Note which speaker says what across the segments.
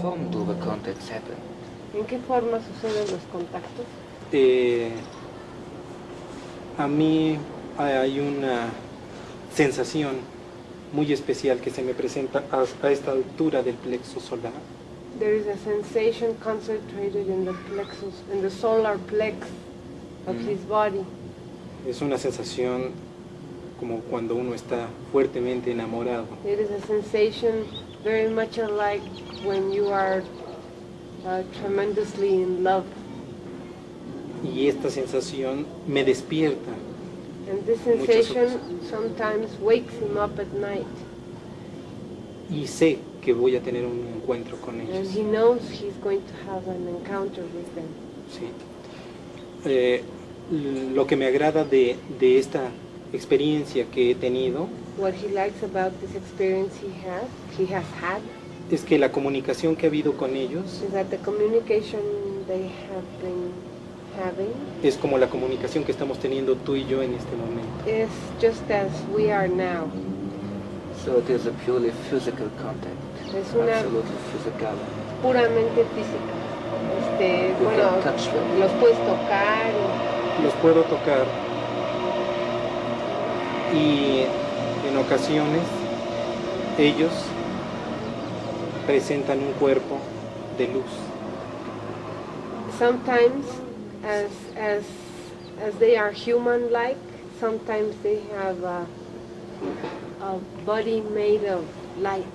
Speaker 1: form do the contacts happen?
Speaker 2: ¿En qué forma suceden los contactos?
Speaker 3: A mí hay una sensación muy especial que se me presenta a esta altura del plexo solar.
Speaker 2: There is a sensation concentrated in the plexus, in the solar plex of his body.
Speaker 3: Es una sensación como cuando uno está fuertemente enamorado.
Speaker 2: It is a sensation very much alike when you are tremendously in love.
Speaker 3: Y esta sensación me despierta.
Speaker 2: And this sensation sometimes wakes him up at night.
Speaker 3: Y sé que voy a tener un encuentro con ellos.
Speaker 2: And he knows he's going to have an encounter with them.
Speaker 3: Sí. Lo que me agrada de esta experiencia que he tenido,
Speaker 2: what he likes about this experience he has had,
Speaker 3: es que la comunicación que ha habido con ellos
Speaker 2: is that the communication they have been having
Speaker 3: es como la comunicación que estamos teniendo tú y yo en este momento.
Speaker 2: Is just as we are now.
Speaker 1: So it is a purely physical contact.
Speaker 2: Es una
Speaker 1: absolutely physical.
Speaker 2: Puramente física. Bueno, los puedes tocar.
Speaker 3: Los puedo tocar. Y en ocasiones ellos presentan un cuerpo de luz.
Speaker 2: Sometimes as they are human-like, sometimes they have a body made of light.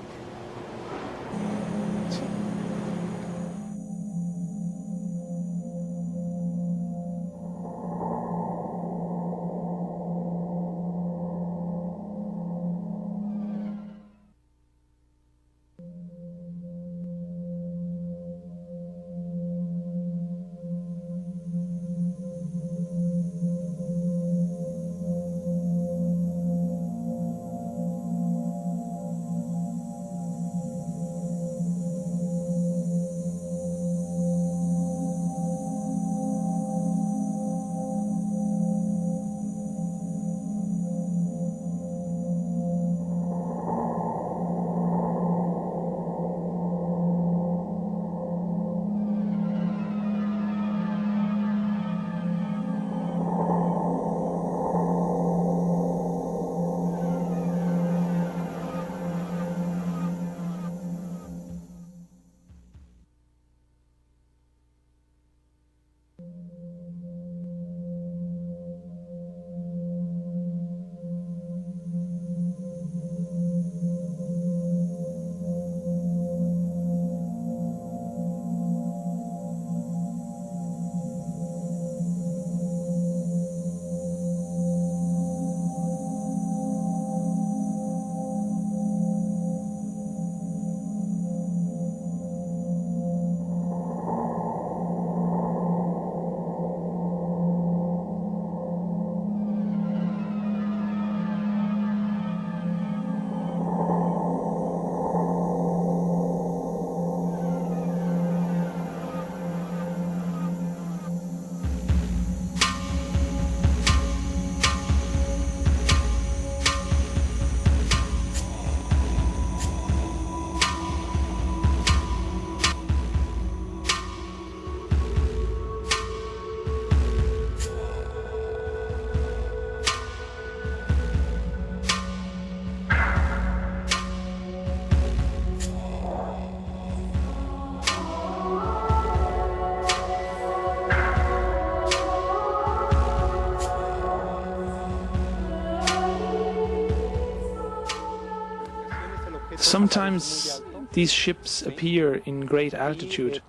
Speaker 4: Sometimes these ships appear in great altitude,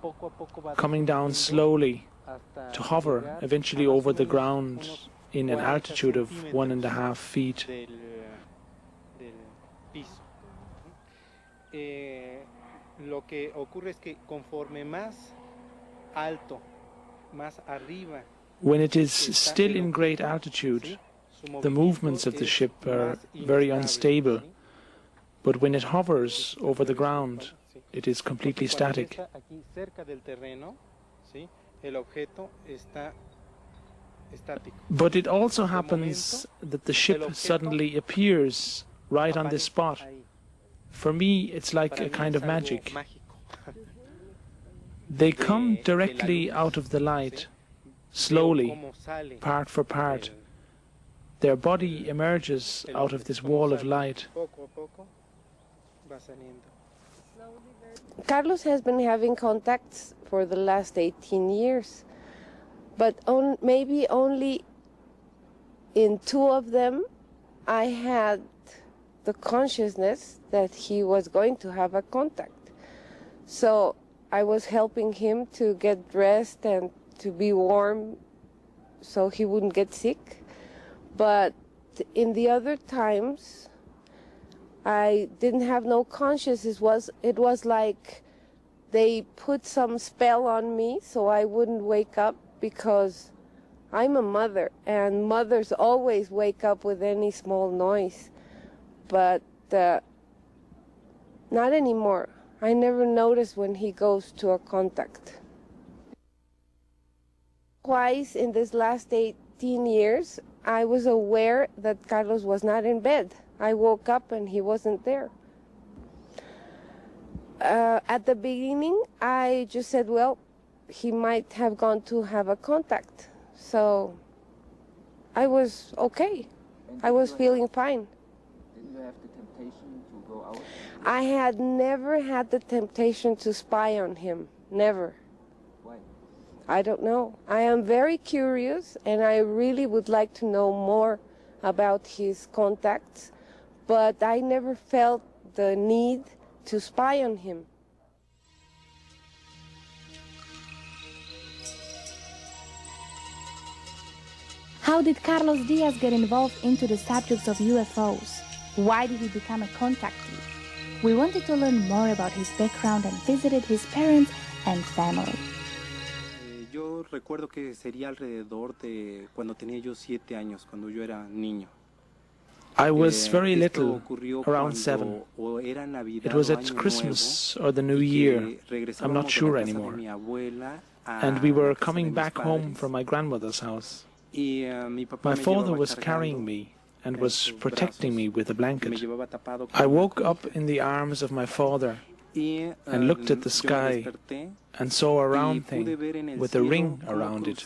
Speaker 4: coming down slowly to hover eventually over the ground in an altitude of 1.5 feet.
Speaker 3: Lo que ocurre es que conforme más alto, más arriba,
Speaker 4: when it is still in great altitude, the movements of the ship are very unstable, but when it hovers over the ground, it is completely static. But it also happens that the ship suddenly appears right on this spot. For me, it's like a kind of magic. They come directly out of the light, slowly, part for part. Their body emerges out of this wall of light.
Speaker 2: Carlos has been having contacts for the last 18 years, but maybe only in 2 of them I had the consciousness that he was going to have a contact. So I was helping him to get dressed and to be warm so he wouldn't get sick. But in the other times, I didn't have no consciousness. It was like they put some spell on me so I wouldn't wake up, because I'm a mother, and mothers always wake up with any small noise. But not anymore. I never notice when he goes to a contact. Twice in this last 18 years, I was aware that Carlos was not in bed. I woke up and he wasn't there. At the beginning, I just said, well, he might have gone to have a contact. So I was okay. I was feeling fine.
Speaker 1: Didn't you have the temptation to go out?
Speaker 2: I had never had the temptation to spy on him. Never.
Speaker 1: Why?
Speaker 2: I don't know. I am very curious, and I really would like to know more about his contacts, but I never felt the need to spy on him.
Speaker 5: How did Carlos Diaz get involved into the subjects of UFOs? Why did he become a contactee? We wanted to learn more about his background and visited his parents and family.
Speaker 3: Yo recuerdo que sería alrededor de cuando tenía yo 7 años, cuando yo era niño.
Speaker 4: I was very little, around 7. It was at Christmas or the New Year, I'm not sure anymore. And we were coming back home from my grandmother's house. My father was carrying me and was protecting me with a blanket. I woke up in the arms of my father and looked at the sky and saw a round thing with a ring around it,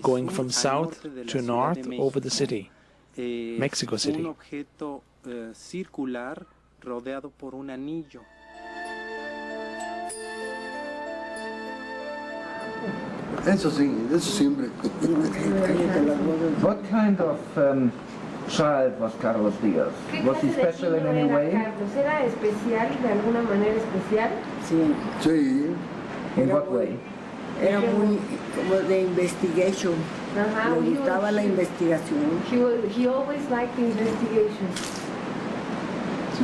Speaker 4: going from south to north over the city, Mexico City.
Speaker 3: Un objeto circular rodeado por un anillo.
Speaker 6: Eso sí, eso siempre.
Speaker 1: What kind of child was Carlos Diaz? Was he special in any way?
Speaker 2: ¿Era especial, de alguna manera especial?
Speaker 7: Sí.
Speaker 6: Sí.
Speaker 1: In what way?
Speaker 7: Era muy como de investigation.
Speaker 2: Uh-huh.
Speaker 7: Le gustaba la investigación.
Speaker 2: He always liked investigation.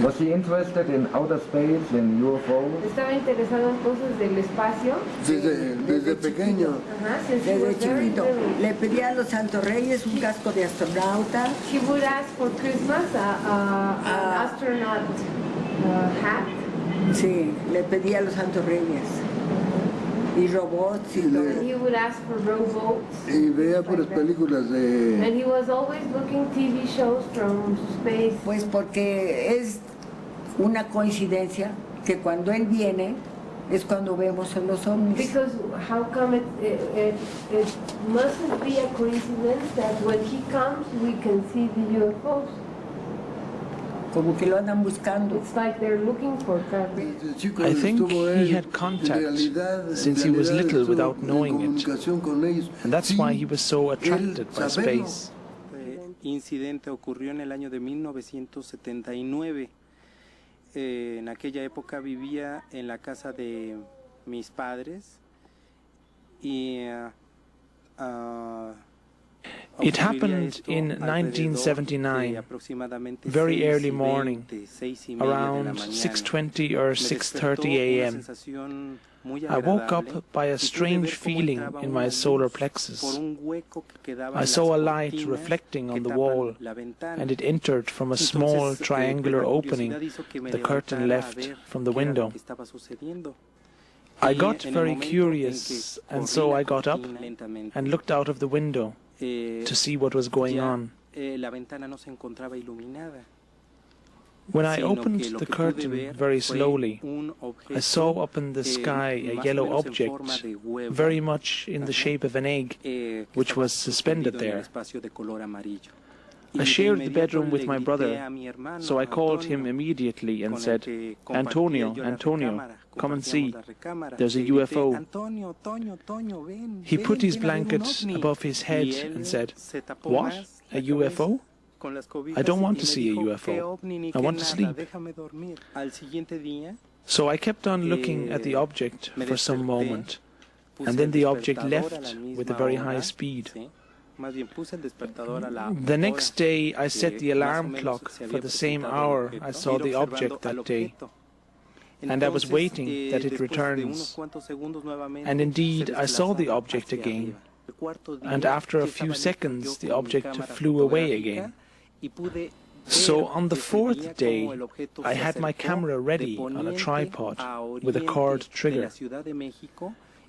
Speaker 1: Was he interested in outer space, in UFOs?
Speaker 2: Estaba interesado en cosas del espacio.
Speaker 6: Desde pequeño.
Speaker 2: Ajá,
Speaker 7: Desde chiquito. Le pedía a los Santos Reyes un casco de astronauta.
Speaker 2: He would ask for Christmas an astronaut hat.
Speaker 7: Sí, le pedía a los Santos Reyes. Y robots y todo.
Speaker 2: And he would ask for robots.
Speaker 6: Y veía puras películas de...
Speaker 2: And he was always looking TV shows from space.
Speaker 7: Pues porque es una coincidencia que cuando él viene es cuando vemos a los ovnis.
Speaker 2: Because how come it mustn't be a coincidence that when he comes we can see the UFOs?
Speaker 7: Como que lo andan buscando.
Speaker 2: It's like they're looking for Carlos.
Speaker 4: I think he had contact since he was little without knowing it, and that's why he was so attracted by space.
Speaker 3: Incidente ocurrió en el año de 1979. En aquella época vivía en la casa de mis padres y
Speaker 4: It happened in 1979, very early morning, around 6:20 or 6:30 a.m. I woke up by a strange feeling in my solar plexus. I saw a light reflecting on the wall, and it entered from a small triangular opening the curtain left from the window. I got very curious, and so I got up and looked out of the window to see what was going on. When I opened the curtain very slowly, I saw up in the sky a yellow object, very much in the shape of an egg, which was suspended there. I shared the bedroom with my brother, so I called him immediately and said, "Antonio, Antonio, come and see, there's a UFO." He put his blanket above his head and said, "What, a UFO? I don't want to see a UFO. I want to sleep." So I kept on looking at the object for some moment, and then the object left with a very high speed. The next day I set the alarm clock for the same hour I saw the object that day, and I was waiting that it returns. And indeed I saw the object again, and after a few seconds the object flew away again. So on the fourth day, I had my camera ready on a tripod with a cord trigger.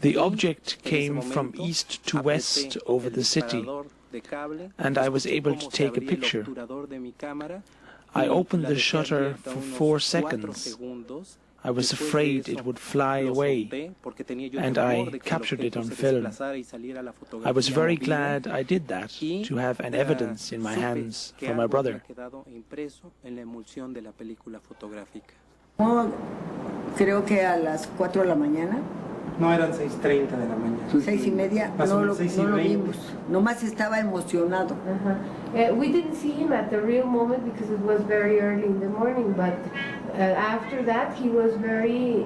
Speaker 4: The object came from east to west over the city, and I was able to take a picture. I opened the shutter for 4 seconds. I was afraid it would fly away, and I captured it on film. I was very glad I did that, to have an evidence in my hands for my brother.
Speaker 7: Creo que a las 4 de la mañana.
Speaker 3: No, eran 6:30 de la mañana.
Speaker 7: 6:30, no lo vimos. Nomás estaba emocionado.
Speaker 2: We didn't see him at the real moment because it was very early in the morning, but after that he was very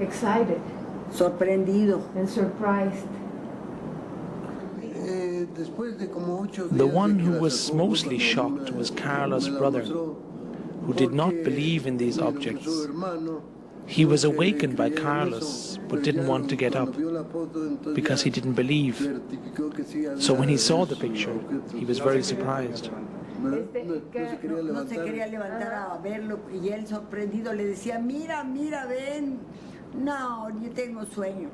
Speaker 2: excited.
Speaker 7: Sorprendido.
Speaker 2: And surprised.
Speaker 4: The one who was mostly shocked was Carlos' brother, who did not believe in these objects. He was awakened by Carlos, but didn't want to get up, because he didn't believe. So when he saw the picture, he was very surprised.
Speaker 7: No se quería levantar a verlo, y él sorprendido le decía, "Mira, mira, ven. No, yo tengo sueño."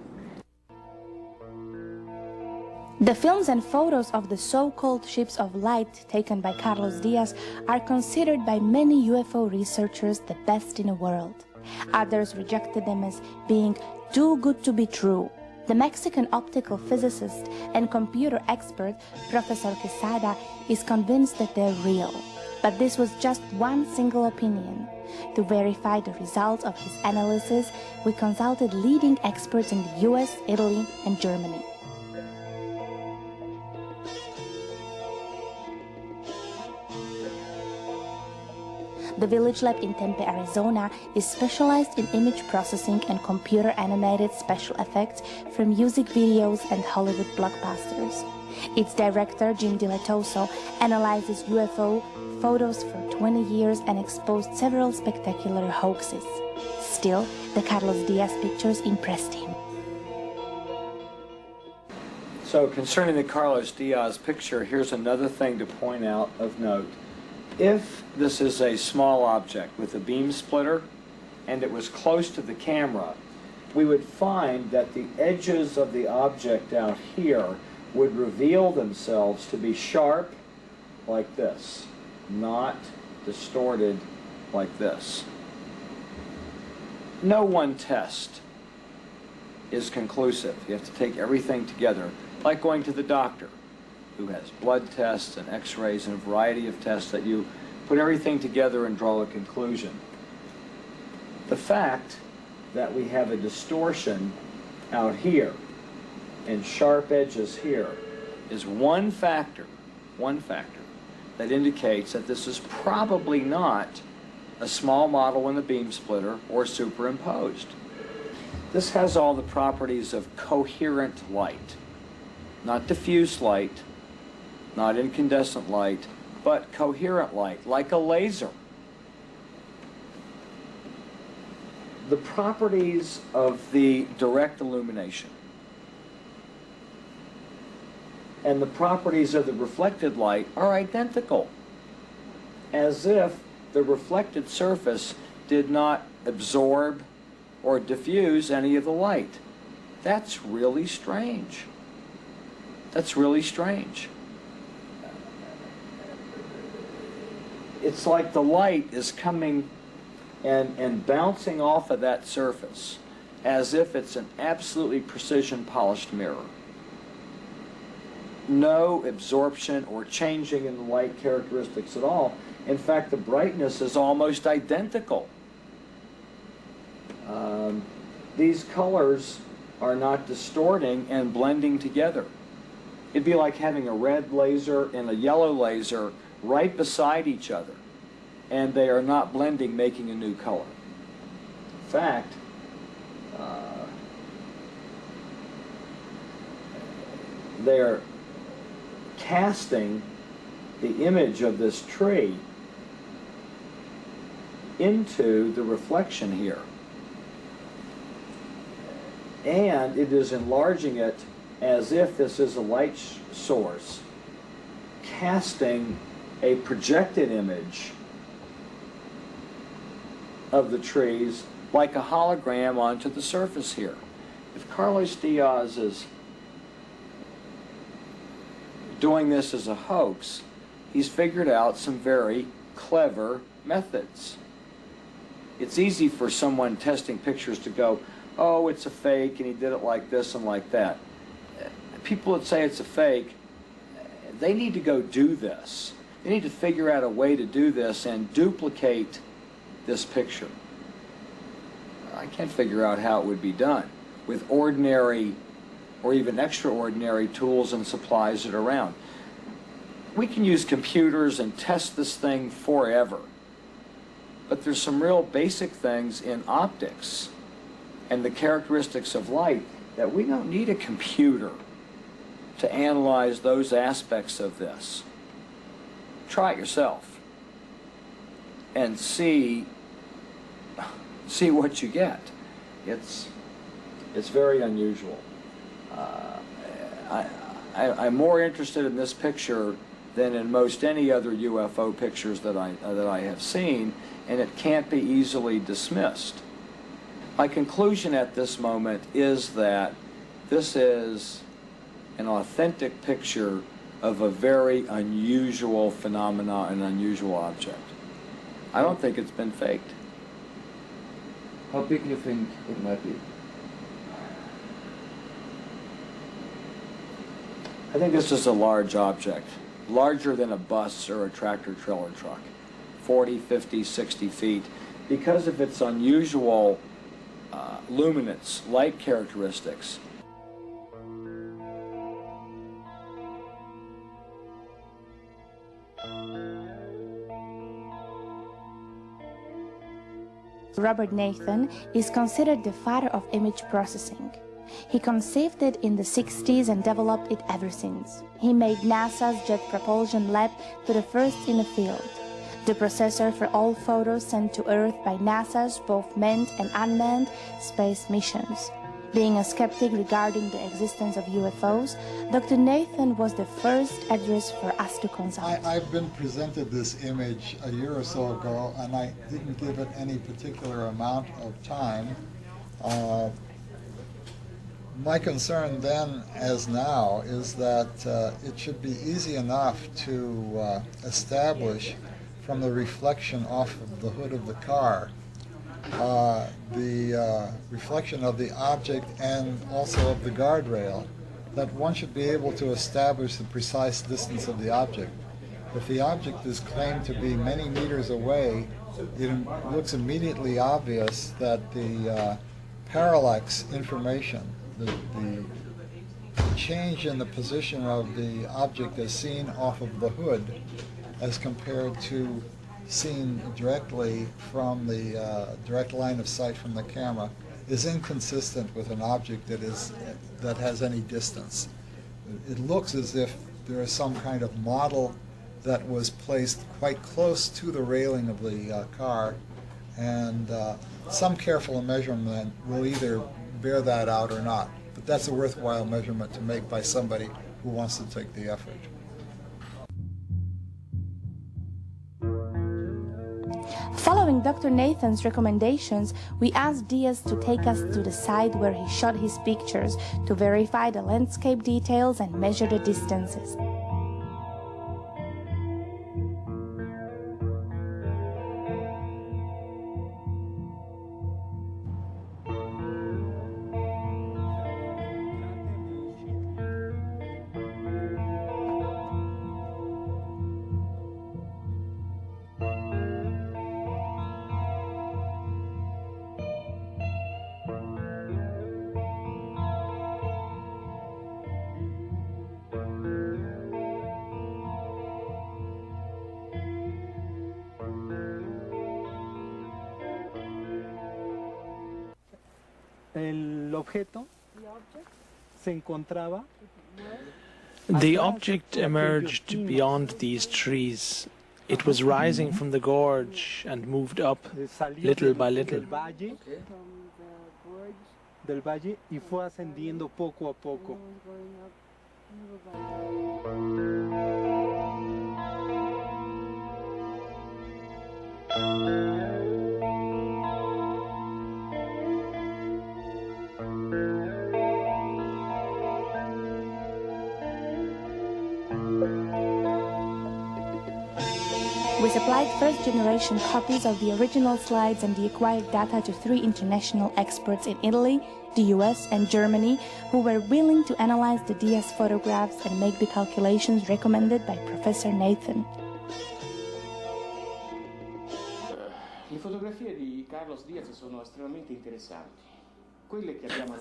Speaker 5: The films and photos of the so-called ships of light taken by Carlos Diaz are considered by many UFO researchers the best in the world. Others rejected them as being too good to be true. The Mexican optical physicist and computer expert, Professor Quesada, is convinced that they're real. But this was just one single opinion. To verify the results of his analysis, we consulted leading experts in the US, Italy, and Germany. The Village Lab in Tempe, Arizona is specialized in image processing and computer-animated special effects for music videos and Hollywood blockbusters. Its director, Jim Dilatoso, analyzes UFO photos for 20 years and exposed several spectacular hoaxes. Still, the Carlos Diaz pictures impressed him.
Speaker 8: So concerning the Carlos Diaz picture, here's another thing to point out of note. If this is a small object with a beam splitter and it was close to the camera, we would find that the edges of the object out here would reveal themselves to be sharp like this, not distorted like this. No one test is conclusive. You have to take everything together, like going to the doctor, who has blood tests and x-rays and a variety of tests that you put everything together and draw a conclusion. The fact that we have a distortion out here and sharp edges here is one factor that indicates that this is probably not a small model in the beam splitter or superimposed. This has all the properties of coherent light, not diffuse light, not incandescent light, but coherent light, like a laser. The properties of the direct illumination and the properties of the reflected light are identical, as if the reflected surface did not absorb or diffuse any of the light. That's really strange. That's really strange. it's like the light is coming and bouncing off of that surface as if it's an absolutely precision polished mirror. No absorption or changing in the light characteristics at all. In fact, the brightness is almost identical. These colors are not distorting and blending together. It'd be like having a red laser and a yellow laser right beside each other, and they are not blending, making a new color. In fact, they're casting the image of this tree into the reflection here. And it is enlarging it as if this is a light source, casting a projected image of the trees like a hologram onto the surface here. If Carlos Diaz is doing this as a hoax, he's figured out some very clever methods. It's easy for someone testing pictures to go, oh, it's a fake, and he did it like this and like that. People that say it's a fake, they need to go do this. They need to figure out a way to do this and duplicate this picture. I can't figure out how it would be done with ordinary or even extraordinary tools and supplies that are around. We can use computers and test this thing forever. But there's some real basic things in optics and the characteristics of light that we don't need a computer to analyze those aspects of this. Try it yourself and see what you get. It's very unusual. I'm more interested in this picture than in most any other UFO pictures that I have seen, and it can't be easily dismissed. My conclusion at this moment is that this is an authentic picture of a very unusual phenomena, an unusual object. I don't think it's been faked.
Speaker 1: How big do you think it might be?
Speaker 8: I think this is a large object, larger than a bus or a tractor-trailer truck, 40, 50, 60 feet, because of its unusual luminance, light characteristics.
Speaker 5: Robert Nathan is considered the father of image processing. He conceived it in the 60s and developed it ever since. He made NASA's Jet Propulsion Lab to the first in the field, the processor for all photos sent to Earth by NASA's both manned and unmanned space missions. Being a skeptic regarding the existence of UFOs, Dr. Nathan was the first address for us to consult.
Speaker 9: I've been presented this image a year or so ago, and I didn't give it any particular amount of time. My concern then, as now, is that it should be easy enough to establish from the reflection off of the hood of the car the reflection of the object and also of the guardrail, that one should be able to establish the precise distance of the object. If the object is claimed to be many meters away, it looks immediately obvious that the parallax information, the change in the position of the object as seen off of the hood as compared to seen directly from the direct line of sight from the camera, is inconsistent with an object that has any distance. It looks as if there is some kind of model that was placed quite close to the railing of the car, and some careful measurement will either bear that out or not. But that's a worthwhile measurement to make by somebody who wants to take the effort.
Speaker 5: Following Dr. Nathan's recommendations, we asked Diaz to take us to the site where he shot his pictures to verify the landscape details and measure the distances.
Speaker 4: The object emerged beyond these trees. It was rising from the gorge and moved up little by little.
Speaker 3: Del valle y fue ascendiendo poco a poco.
Speaker 5: We supplied first-generation copies of the original slides and the acquired data to 3 international experts in Italy, the US, and Germany who were willing to analyze the Diaz photographs and make the calculations recommended by Professor Nathan.
Speaker 10: Le fotografie di Carlos Diaz sono estremamente interessanti.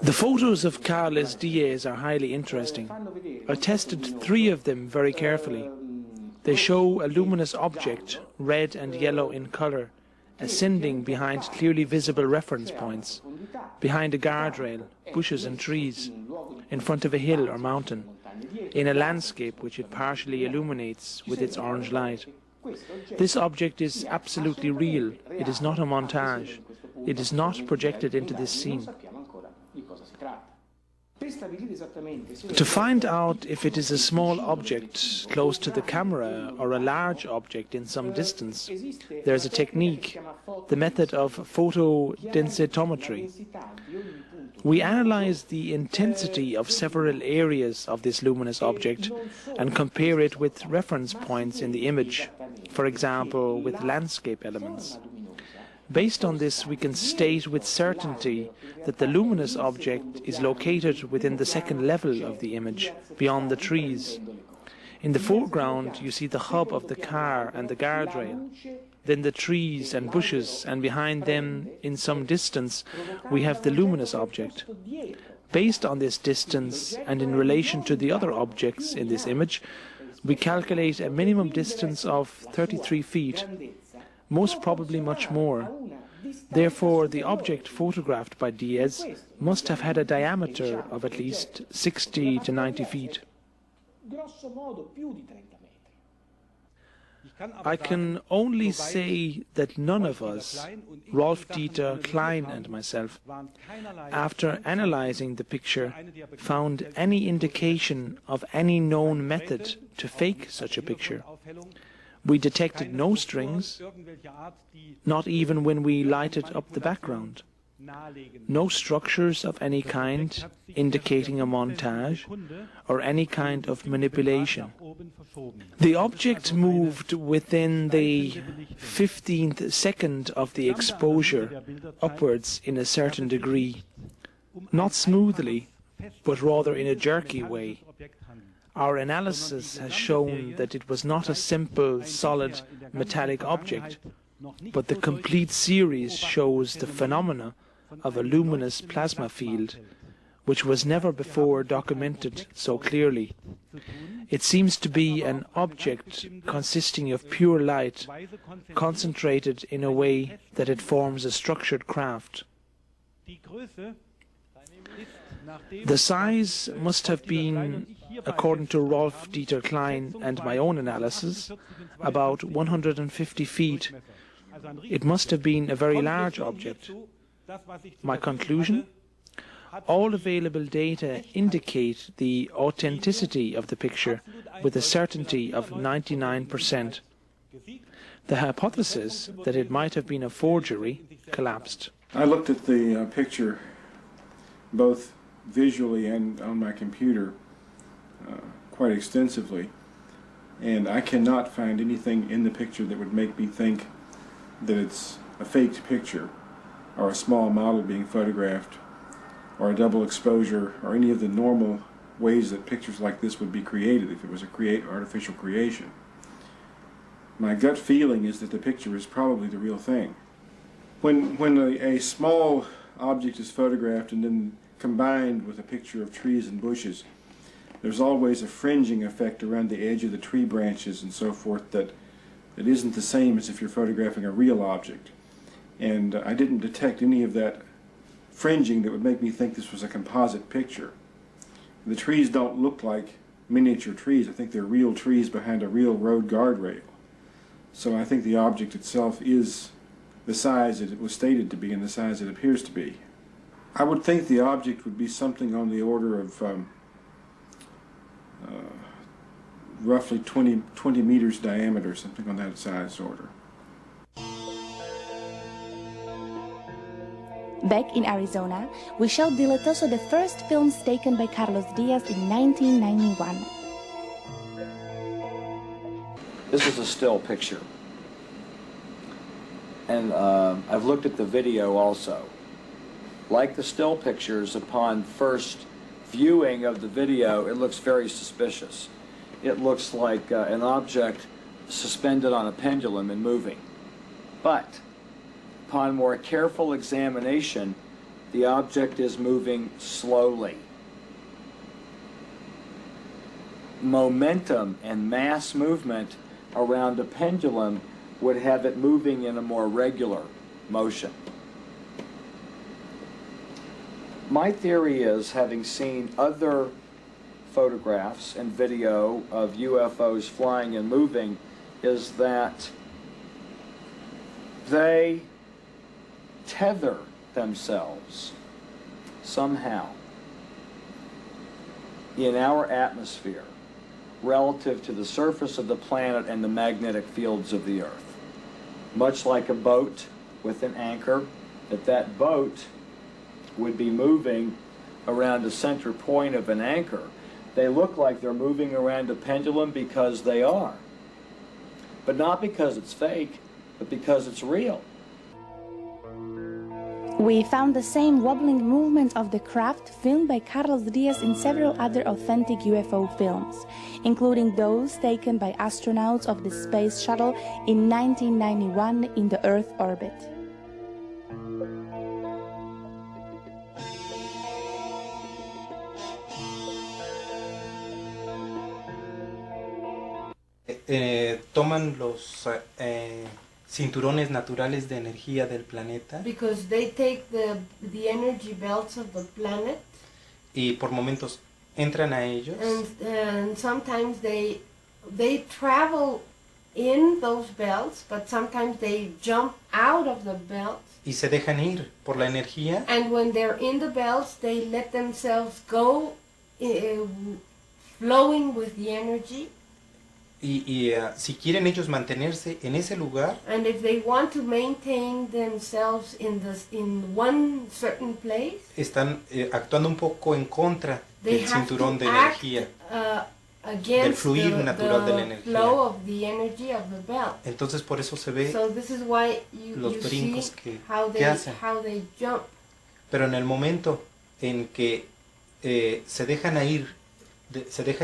Speaker 4: The photos of Carlos Diaz are highly interesting. I tested 3 of them very carefully. They show a luminous object, red and yellow in color, ascending behind clearly visible reference points, behind a guardrail, bushes and trees, in front of a hill or mountain, in a landscape which it partially illuminates with its orange light. This object is absolutely real. It is not a montage. It is not projected into this scene. To find out if it is a small object close to the camera or a large object in some distance, there is a technique, the method of photodensitometry. We analyze the intensity of several areas of this luminous object and compare it with reference points in the image, for example, with landscape elements. Based on this, we can state with certainty that the luminous object is located within the second level of the image, beyond the trees. In the foreground, you see the hub of the car and the guardrail, then the trees and bushes, and behind them, in some distance, we have the luminous object. Based on this distance, and in relation to the other objects in this image, we calculate a minimum distance of 33 feet. Most probably much more. Therefore, the object photographed by Diaz must have had a diameter of at least 60 to 90 feet. I can only say that none of us, Rolf Dieter, Klein and myself, after analyzing the picture, found any indication of any known method to fake such a picture. We detected no strings, not even when we lighted up the background. No structures of any kind indicating a montage or any kind of manipulation. The object moved within the 15th second of the exposure upwards in a certain degree, not smoothly, but rather in a jerky way. Our analysis has shown that it was not a simple, solid, metallic object, but the complete series shows the phenomena of a luminous plasma field, which was never before documented so clearly. It seems to be an object consisting of pure light, concentrated in a way that it forms a structured craft. The size must have been, according to Rolf Dieter Klein and my own analysis, about 150 feet. It must have been a very large object. My conclusion? All available data indicate the authenticity of the picture with a certainty of 99%. The hypothesis that it might have been a forgery collapsed.
Speaker 11: I looked at the picture both visually and on my computer quite extensively, and I cannot find anything in the picture that would make me think that it's a faked picture or a small model being photographed or a double exposure or any of the normal ways that pictures like this would be created if it was a artificial creation. My gut feeling is that the picture is probably the real thing. When a small object is photographed and then combined with a picture of trees and bushes, there's always a fringing effect around the edge of the tree branches and so forth that isn't the same as if you're photographing a real object. And I didn't detect any of that fringing that would make me think this was a composite picture. The trees don't look like miniature trees. I think they're real trees behind a real road guardrail. So I think the object itself is the size that it was stated to be and the size it appears to be. I would think the object would be something on the order of roughly 20 meters diameter, something on that size order.
Speaker 5: Back in Arizona, we showed Diletoso the first films taken by Carlos Diaz in 1991.
Speaker 8: This is a still picture. And I've looked at the video also. Like the still pictures, upon first viewing of the video, it looks very suspicious. It looks like an object suspended on a pendulum and moving. But upon more careful examination, the object is moving slowly. Momentum and mass movement around a pendulum would have it moving in a more regular motion. My theory is, having seen other photographs and video of UFOs flying and moving, is that they tether themselves somehow in our atmosphere relative to the surface of the planet and the magnetic fields of the Earth. Much like a boat with an anchor, that boat would be moving around the center point of an anchor. They look like they're moving around a pendulum because they are. But not because it's fake, but because it's real.
Speaker 5: We found the same wobbling movement of the craft filmed by Carlos Diaz in several other authentic UFO films, including those taken by astronauts of the Space Shuttle in 1991 in the Earth orbit.
Speaker 3: Toman los cinturones naturales de energía del planeta.
Speaker 2: Because they take the energy belts of the planet.
Speaker 3: Y por momentos entran a ellos.
Speaker 2: And sometimes they travel in those belts, but sometimes they jump out of the belts.
Speaker 3: Y se dejan ir por la energía.
Speaker 2: And when they're in the belts, they let themselves go, flowing with the energy.
Speaker 3: Y si quieren ellos mantenerse en ese lugar,
Speaker 2: and if they want to maintain themselves in one certain place,
Speaker 3: están actuando un poco en contra del cinturón de energía, del fluir natural de la energía.
Speaker 2: Flow of the energy of the belt.
Speaker 3: Entonces por eso se ve
Speaker 2: los
Speaker 3: brincos que hacen.
Speaker 2: How they jump.
Speaker 3: Pero en el momento en que se dejan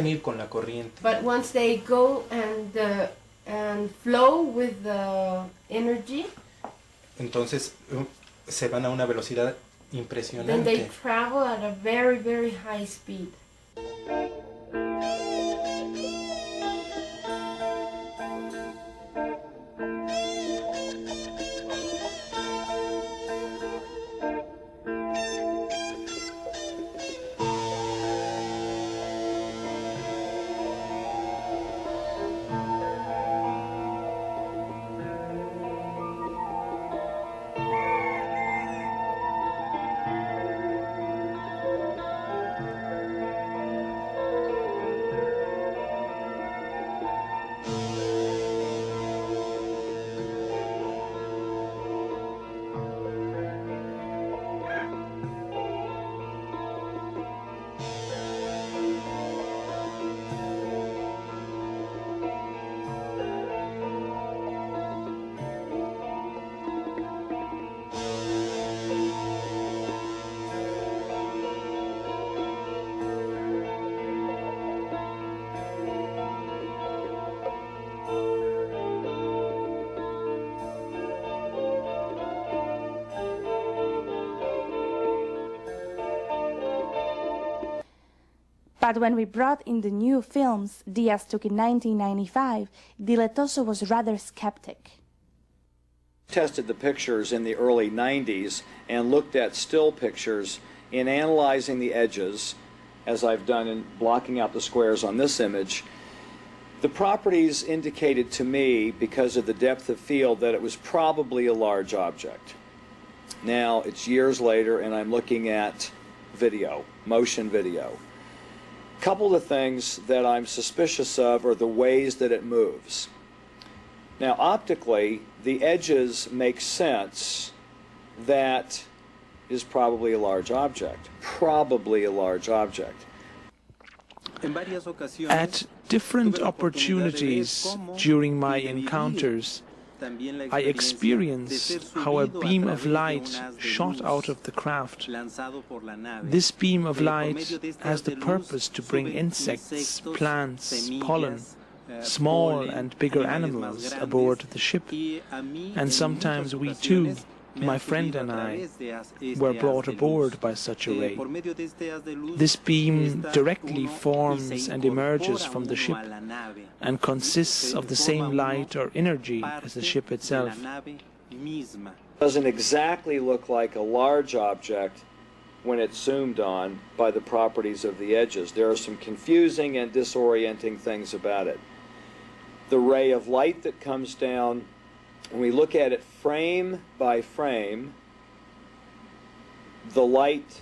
Speaker 3: ir con la corriente.
Speaker 2: But once they go and flow with the energy,
Speaker 3: entonces se van a una velocidad impresionante.
Speaker 2: Then they travel at a very, very high speed.
Speaker 5: But when we brought in the new films Diaz took in 1995, Diletoso was rather skeptic.
Speaker 8: tested the pictures in the early 90s and looked at still pictures in analyzing the edges, as I've done in blocking out the squares on this image. The properties indicated to me, because of the depth of field, that it was probably a large object. Now, it's years later, and I'm looking at video, motion video. A couple of things that I'm suspicious of are the ways that it moves. Now, optically, the edges make sense that is probably a large object. Probably a large object.
Speaker 4: At different opportunities during my encounters, I experienced how a beam of light shot out of the craft. This beam of light has the purpose to bring insects, plants, pollen, small and bigger animals aboard the ship, and sometimes we too, my friend and I, were brought aboard by such a ray. This beam directly forms and emerges from the ship and consists of the same light or energy as the ship itself.
Speaker 8: Doesn't exactly look like a large object when it's zoomed on by the properties of the edges. There are some confusing and disorienting things about it. The ray of light that comes down, when we look at it frame by frame, the light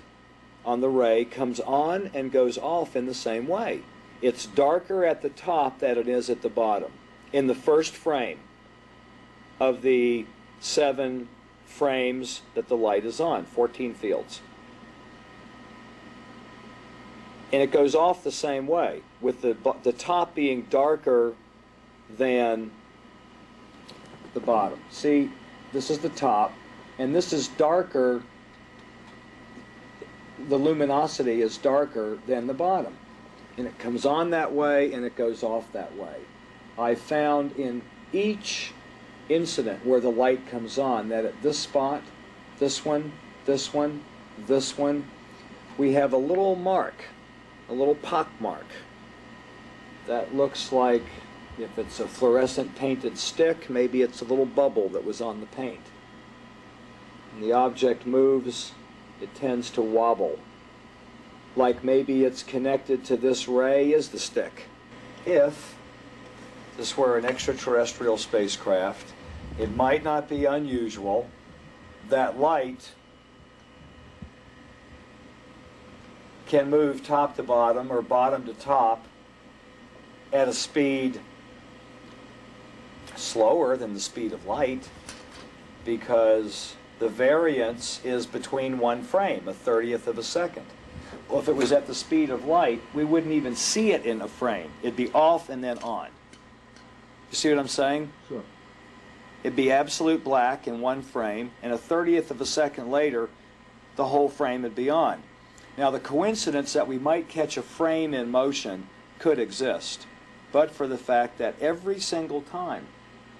Speaker 8: on the ray comes on and goes off in the same way. It's darker at the top than it is at the bottom. In the first frame of the 7 frames that the light is on, 14 fields. And it goes off the same way, with the top being darker than the bottom. See, this is the top, and this is darker, the luminosity is darker than the bottom. And it comes on that way, and it goes off that way. I found in each incident where the light comes on that at this spot, this one, this one, this one, we have a little mark, a little pock mark that looks like, if it's a fluorescent painted stick, maybe it's a little bubble that was on the paint. When the object moves, it tends to wobble, like maybe it's connected to this ray as the stick. If this were an extraterrestrial spacecraft, it might not be unusual that light can move top to bottom or bottom to top at a speed slower than the speed of light, because the variance is between one frame, 1/30th of a second. Well, if it was at the speed of light, we wouldn't even see it in a frame. It'd be off and then on. You see what I'm saying?
Speaker 1: Sure.
Speaker 8: It'd be absolute black in one frame, and 1/30th of a second later, the whole frame would be on. Now, the coincidence that we might catch a frame in motion could exist, but for the fact that every single time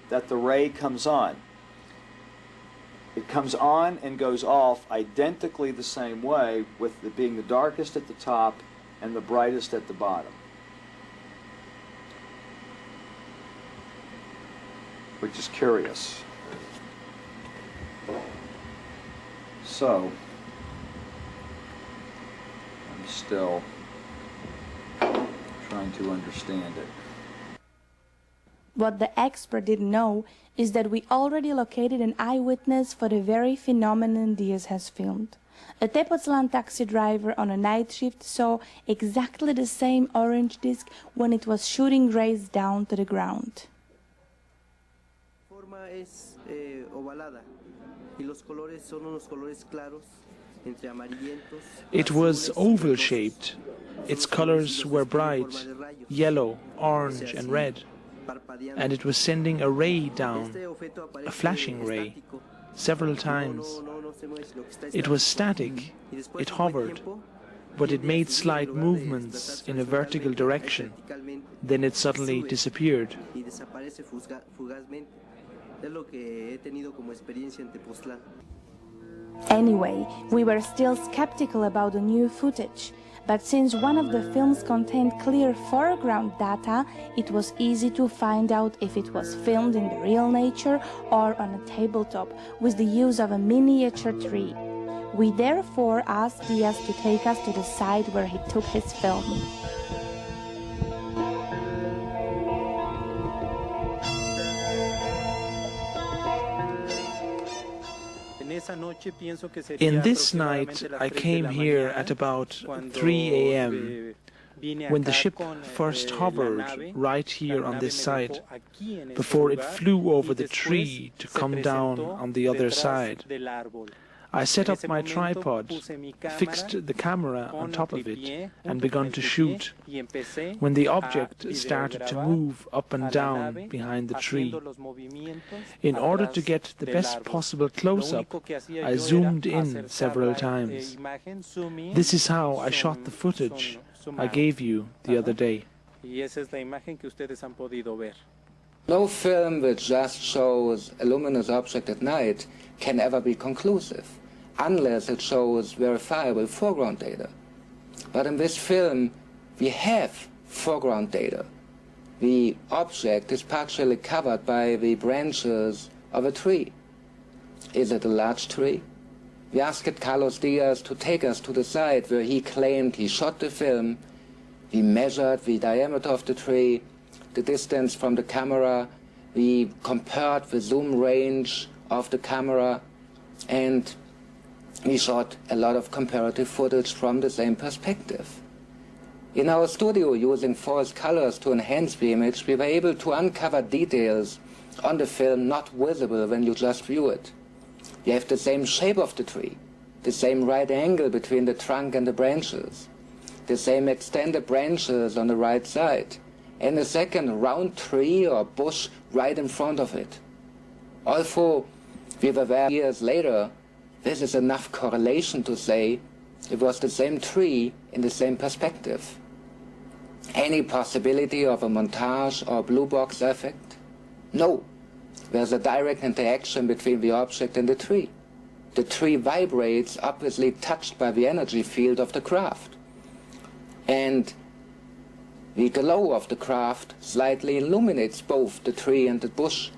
Speaker 8: that the ray comes on, it comes on and goes off identically the same way, with it being the darkest at the top and the brightest at the bottom. Which is curious. So, I'm still trying to understand it.
Speaker 5: What the expert didn't know is that we already located an eyewitness for the very phenomenon Diaz has filmed. A Tepoztlan taxi driver on a night shift saw exactly the same orange disc when it was shooting rays down to the ground.
Speaker 4: It was oval-shaped. Its colors were bright, yellow, orange and red, and it was sending a ray down, a flashing ray, several times. It was static, it hovered, but it made slight movements in a vertical direction. Then it suddenly disappeared.
Speaker 5: Anyway, we were still skeptical about the new footage. But since one of the films contained clear foreground data, it was easy to find out if it was filmed in the real nature or on a tabletop with the use of a miniature tree. We therefore asked Diaz to take us to the site where he took his film.
Speaker 4: In this night, I came here at about 3 a.m. when the ship first hovered right here on this side, before it flew over the tree to come down on the other side. I set up my tripod, fixed the camera on top of it, and begun to shoot, when the object started to move up and down behind the tree. In order to get the best possible close-up, I zoomed in several times. This is how I shot the footage I gave you the other day.
Speaker 12: No film which just shows a luminous object at night can ever be conclusive, unless it shows verifiable foreground data. But in this film, we have foreground data. The object is partially covered by the branches of a tree. Is it a large tree? We asked Carlos Diaz to take us to the site where he claimed he shot the film. We measured the diameter of the tree, the distance from the camera, we compared the zoom range of the camera, and we shot a lot of comparative footage from the same perspective. In our studio, using false colors to enhance the image, we were able to uncover details on the film not visible when you just view it. You have the same shape of the tree, the same right angle between the trunk and the branches, the same extended branches on the right side, and a second round tree or bush right in front of it. Although we were there years later, this is enough correlation to say it was the same tree in the same perspective. Any possibility of a montage or blue box effect? No. There's a direct interaction between the object and the tree. The tree vibrates, obviously touched by the energy field of the craft. And the glow of the craft slightly illuminates both the tree and the bush.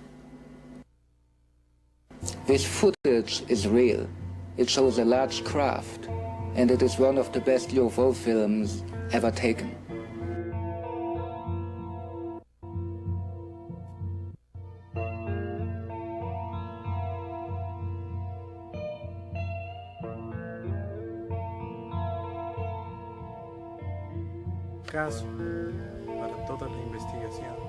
Speaker 12: This footage is real. It shows a large craft, and it is one of the best UFO films ever taken.
Speaker 3: Caso para toda la investigación.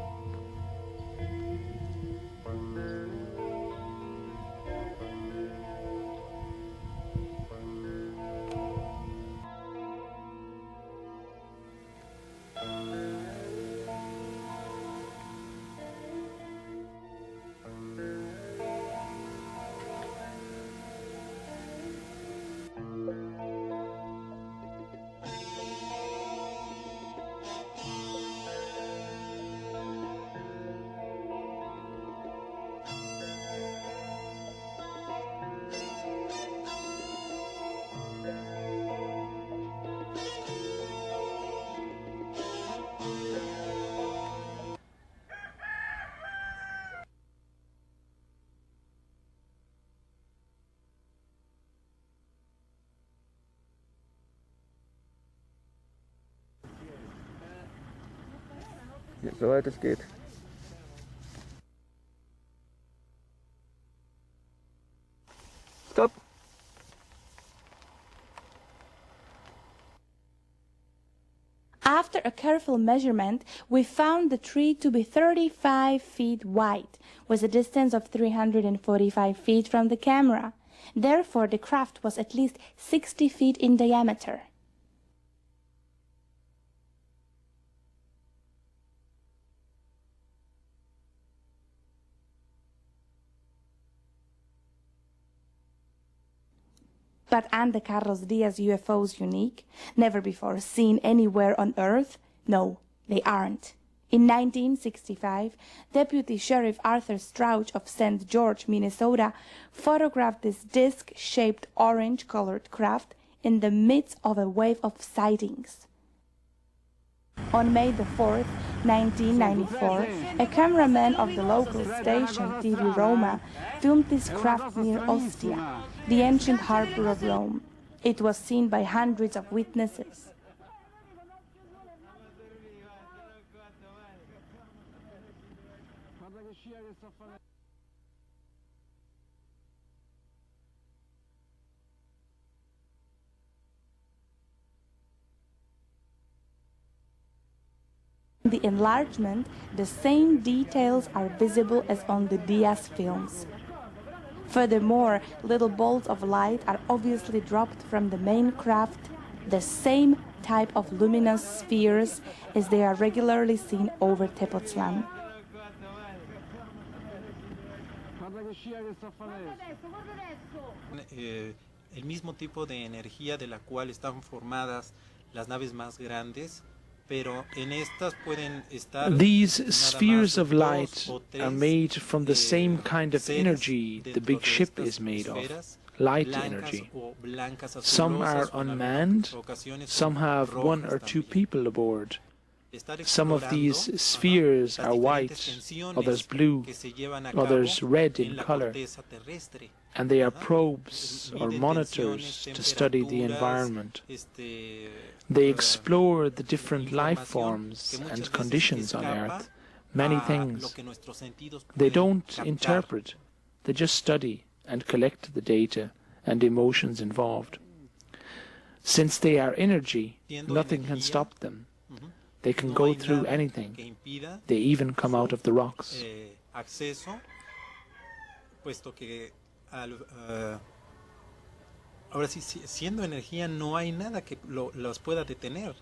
Speaker 1: Soweit es geht. Stop.
Speaker 5: After a careful measurement, we found the tree to be 35 feet wide, with a distance of 345 feet from the camera. Therefore, the craft was at least 60 feet in diameter. But are the Carlos Diaz UFOs unique, never before seen anywhere on Earth? No, they aren't. In 1965, Deputy Sheriff Arthur Strouch of St. George, Minnesota, photographed this disc-shaped orange-colored craft in the midst of a wave of sightings. On May the 4th, 1994, a cameraman of the local station TV Roma filmed this craft near Ostia, the ancient harbor of Rome. It was seen by hundreds of witnesses. In the enlargement, the same details are visible as on the Diaz films. Furthermore, little bolts of light are obviously dropped from the main craft, the same type of luminous spheres as they are regularly seen over Tepoztlán.
Speaker 3: El mismo tipo de energía de la cual están formadas las naves más grandes.
Speaker 4: These spheres of light are made from the same kind of energy the big ship is made of, light energy. Some are unmanned, some have 1 or 2 people aboard. Some of these spheres are white, others blue, others red in color, and they are probes or monitors to study the environment. They explore the different life forms and conditions on Earth, many things. They don't interpret, they just study and collect the data and emotions involved. Since they are energy, nothing can stop them. They can go through anything. They even come out of the rocks.
Speaker 3: Ahora sí, siendo energía, no hay nada que los pueda detener.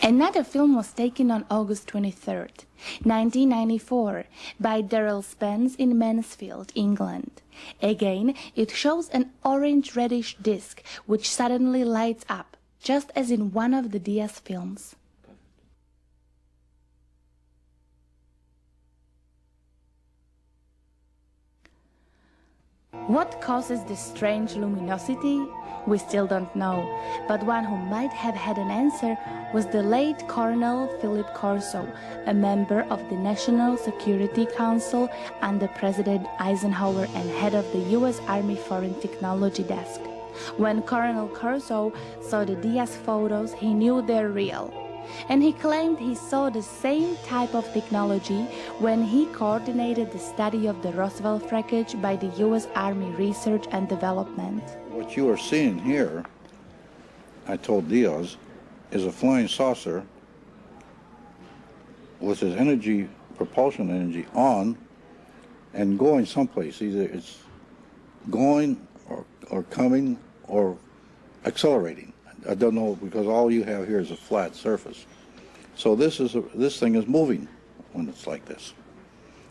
Speaker 5: Another film was taken on August 23rd, 1994, by Daryl Spence in Mansfield, England. Again, it shows an orange-reddish disc which suddenly lights up, just as in one of the Diaz films. What causes this strange luminosity? We still don't know, but one who might have had an answer was the late Colonel Philip Corso, a member of the National Security Council under President Eisenhower and head of the U.S. Army Foreign Technology Desk. When Colonel Corso saw the Diaz photos, he knew they're real. And he claimed he saw the same type of technology when he coordinated the study of the Russel wreckage by the U.S. Army Research and Development.
Speaker 13: What you are seeing here, I told Diaz, is a flying saucer with its energy, propulsion energy on and going someplace. Either it's going or coming or accelerating. I don't know, because all you have here is a flat surface. So this thing is moving when it's like this,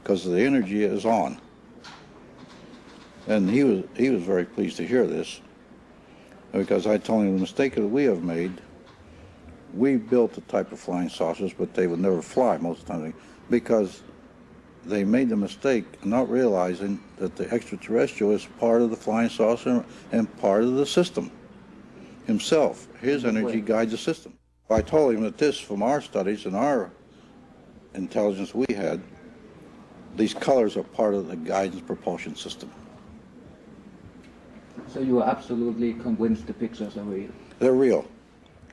Speaker 13: because the energy is on. And he was very pleased to hear this, because I told him the mistake that we have made. We built a type of flying saucers, but they would never fly most of the time, because they made the mistake of not realizing that the extraterrestrial is part of the flying saucer and part of the system himself. His energy guides the system. I told him that this, from our studies and our intelligence we had, these colors are part of the guidance propulsion system.
Speaker 12: So you are absolutely convinced the pictures are real?
Speaker 13: They're real.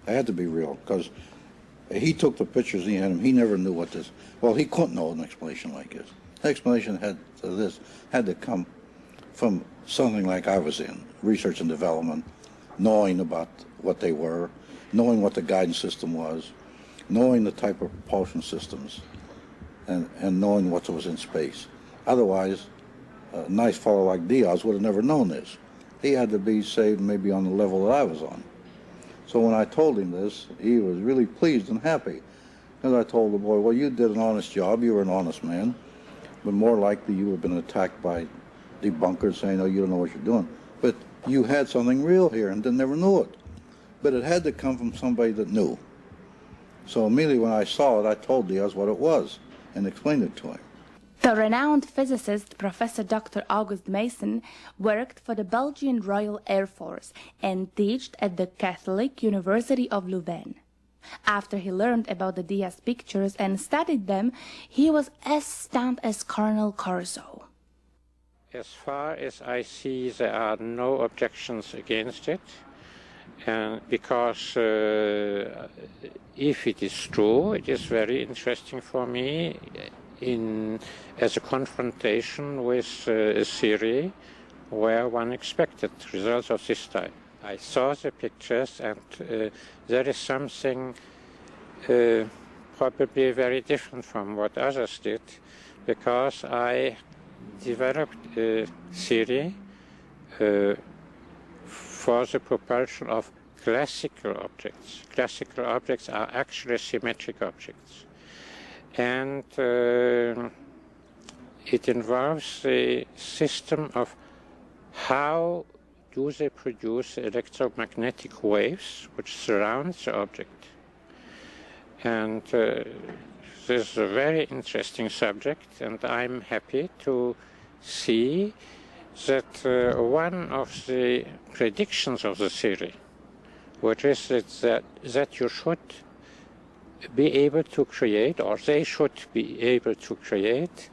Speaker 13: They had to be real, because he took the pictures and he had them. He never knew what this, well, he couldn't know an explanation like this. The explanation had to come from something like I was in, research and development, knowing about what they were, knowing what the guidance system was, knowing the type of propulsion systems, and knowing what was in space. Otherwise, a nice fellow like Diaz would have never known this. He had to be saved maybe on the level that I was on. So when I told him this, he was really pleased and happy. And I told the boy, well, you did an honest job, you were an honest man, but more likely you would have been attacked by debunkers saying, oh, you don't know what you're doing. But you had something real here and never knew it. But it had to come from somebody that knew. So immediately when I saw it, I told Diaz what it was and explained it to him.
Speaker 5: The renowned physicist Professor Dr. August Mason worked for the Belgian Royal Air Force and taught at the Catholic University of Louvain. After he learned about the Diaz pictures and studied them, he was as stunned as Colonel Corso.
Speaker 14: As far as I see, there are no objections against it, and because if it is true, it is very interesting for me as a confrontation with a theory where one expected results of this type. I saw the pictures, and there is something probably very different from what others did, because I developed a theory for the propulsion of classical objects. Classical objects are actually symmetric objects. And it involves a system of how do they produce electromagnetic waves which surround the object. And this is a very interesting subject, and I'm happy to see that one of the predictions of the theory, which is that you should be able to create, or they should be able to create,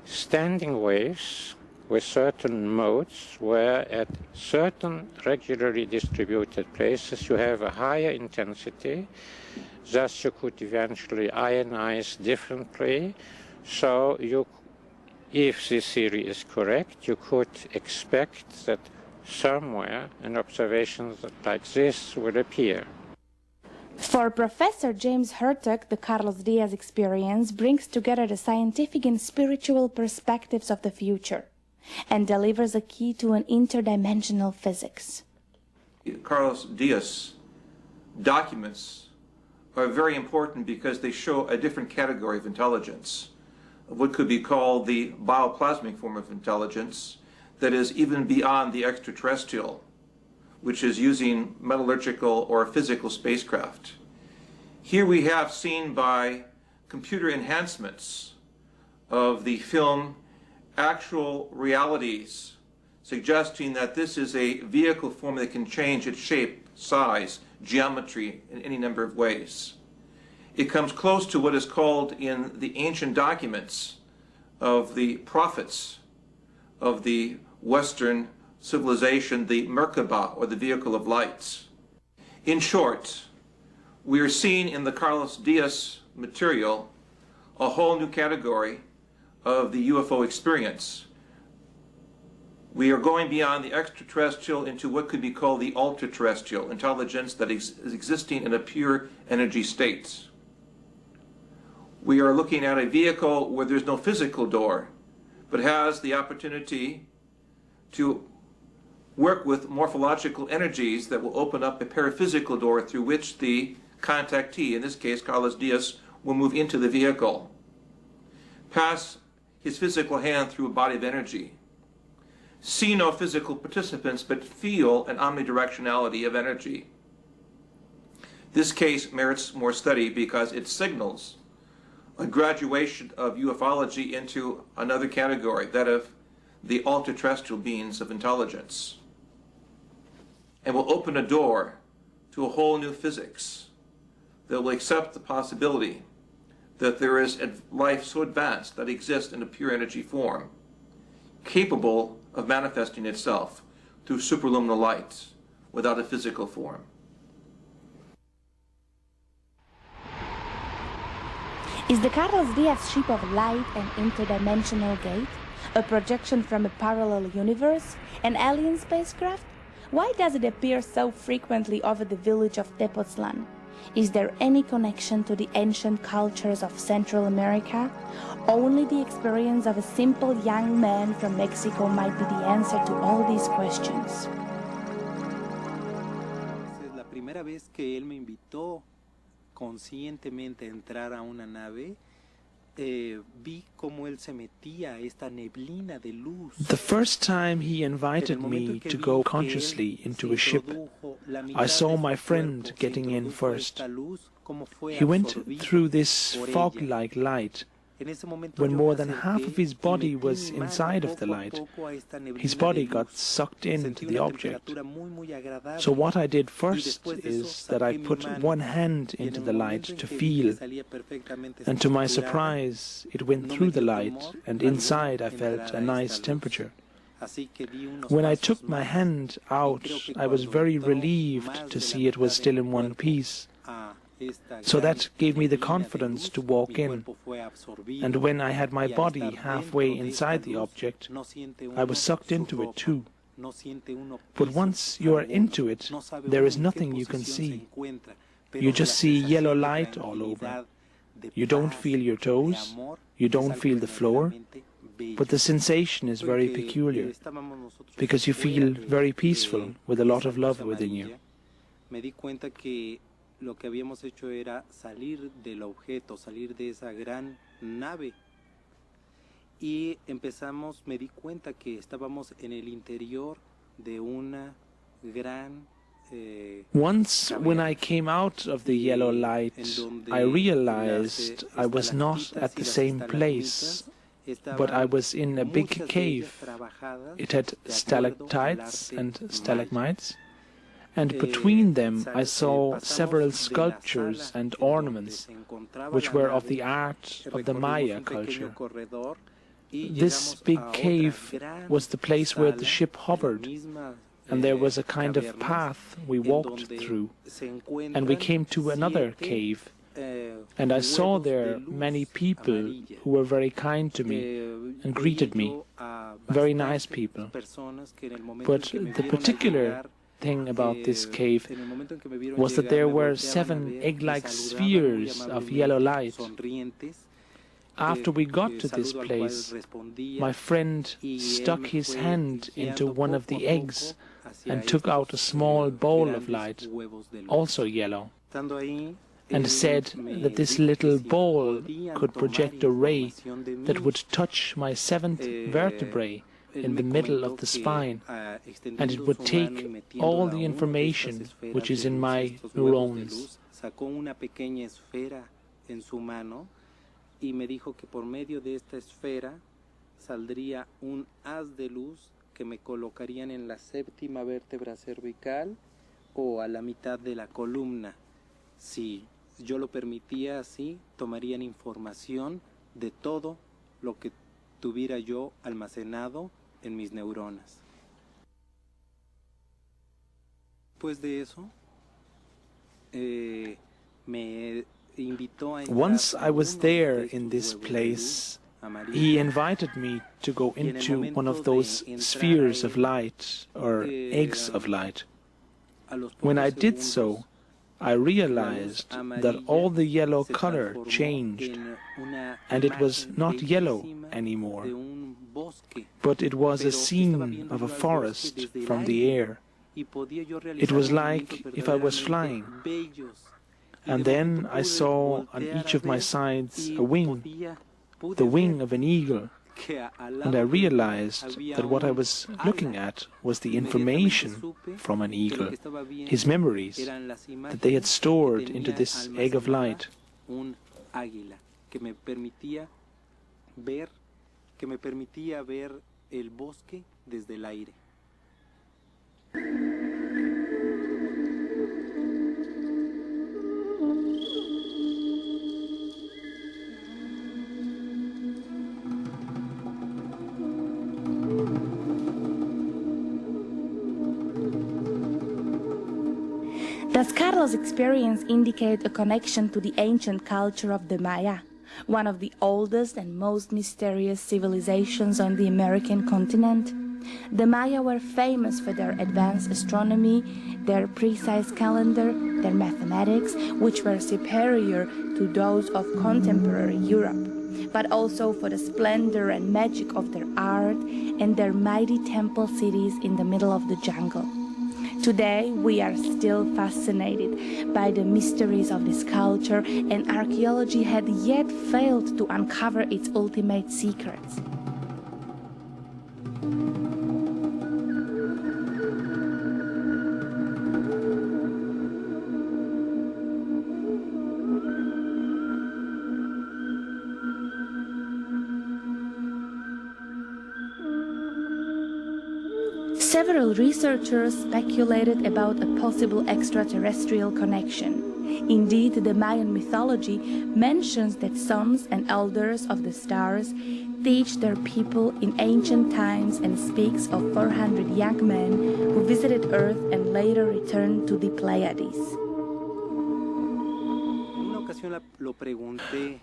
Speaker 14: standing waves with certain modes where at certain regularly distributed places you have a higher intensity, thus you could eventually ionize differently. So if this theory is correct, you could expect that somewhere an observation like this will appear.
Speaker 5: For Professor James Hertog, the Carlos Diaz experience brings together the scientific and spiritual perspectives of the future and delivers a key to an interdimensional physics.
Speaker 15: Carlos Diaz documents are very important because they show a different category of intelligence, what could be called the bioplasmic form of intelligence that is even beyond the extraterrestrial, which is using metallurgical or physical spacecraft. Here we have seen by computer enhancements of the film actual realities, suggesting that this is a vehicle form that can change its shape, size, geometry in any number of ways. It comes close to what is called in the ancient documents of the prophets of the Western civilization, the Merkaba, or the vehicle of lights. In short, we are seeing in the Carlos Diaz material a whole new category of the UFO experience. We are going beyond the extraterrestrial into what could be called the ultra-terrestrial intelligence that is existing in a pure energy state. We are looking at a vehicle where there's no physical door, but has the opportunity to work with morphological energies that will open up a paraphysical door through which the contactee, in this case Carlos Diaz, will move into the vehicle, pass his physical hand through a body of energy, see no physical participants but feel an omnidirectionality of energy. This case merits more study because it signals a graduation of ufology into another category, that of the ultra-terrestrial beings of intelligence, and will open a door to a whole new physics that will accept the possibility that there is a life so advanced that exists in a pure energy form, capable of manifesting itself through superluminal light without a physical form.
Speaker 5: Is the Carlos Diaz ship of light an interdimensional gate? A projection from a parallel universe? An alien spacecraft? Why does it appear so frequently over the village of Tepoztlan? Is there any connection to the ancient cultures of Central America? Only the experience of a simple young man from Mexico might be the answer to all these questions.
Speaker 3: Es la primera vez que él me invitó conscientemente a entrar a una nave. Vi cómo él se metía a esta neblina de luz.
Speaker 4: The first time he invited me to go consciously into a ship, I saw my friend getting in first. He went through this fog-like light when more than half of his body was inside of the light. His body got sucked into the object. So what I did first is that I put one hand into the light to feel, and to my surprise it went through the light, and inside I felt a nice temperature. When I took my hand out, I was very relieved to see it was still in one piece. So that gave me the confidence to walk in, and when I had my body halfway inside the object, I was sucked into it too. But once you are into it, there is nothing you can see. You just see yellow light all over. You don't feel your toes, you don't feel the floor, but the sensation is very peculiar, because you feel very peaceful with a lot of love within you.
Speaker 3: Lo que habíamos hecho era salir del objeto, salir de esa gran nave, y empezamos, me di cuenta que estábamos en el interior de una gran
Speaker 4: Once, when I came out of the yellow light, I realized I was not at the same place, but I was in a big cave. It had stalactites and stalagmites, and between them I saw several sculptures and ornaments, which were of the art of the Meier culture. This big cave was the place where the ship hovered, and there was a kind of path we walked through, and we came to another cave, and I saw there many people who were very kind to me and greeted me, very nice people. But the particular thing about this cave was that there were 7 egg-like spheres of yellow light. After we got to this place, my friend stuck his hand into one of the eggs and took out a small bowl of light, also yellow, and said that this little bowl could project a ray that would touch my 7th vertebrae in the middle of the spine, and it would take all the information which is in my neurons.
Speaker 3: Y me dijo que por medio de esta esfera saldría un haz de luz que me colocarían en la 7ª vértebra cervical o a la mitad de la columna. Si yo lo permitía así, tomarían información de todo lo que tuviera yo almacenado en mis neuronas. Después de eso,
Speaker 4: once I was there in this place, he invited me to go into one of those spheres of light, or eggs of light. When I did so, I realized that all the yellow color changed, and it was not yellow anymore, but it was a scene of a forest from the air. It was like if I was flying. And then I saw on each of my sides a wing, the wing of an eagle, and I realized that what I was looking at was the information from an eagle, his memories, that they had stored into this egg of light.
Speaker 3: Que me permitía ver el bosque desde el aire.
Speaker 5: Does Carlos' experience indicate a connection to the ancient culture of the Maya, one of the oldest and most mysterious civilizations on the American continent? The Maya were famous for their advanced astronomy, their precise calendar, their mathematics, which were superior to those of contemporary Europe, but also for the splendor and magic of their art and their mighty temple cities in the middle of the jungle. Today, we are still fascinated by the mysteries of this culture, and archaeology had yet failed to uncover its ultimate secrets. Several researchers speculated about a possible extraterrestrial connection. Indeed, the Mayan mythology mentions that sons and elders of the stars teach their people in ancient times and speaks of 400 young men who visited Earth and later returned to the Pleiades.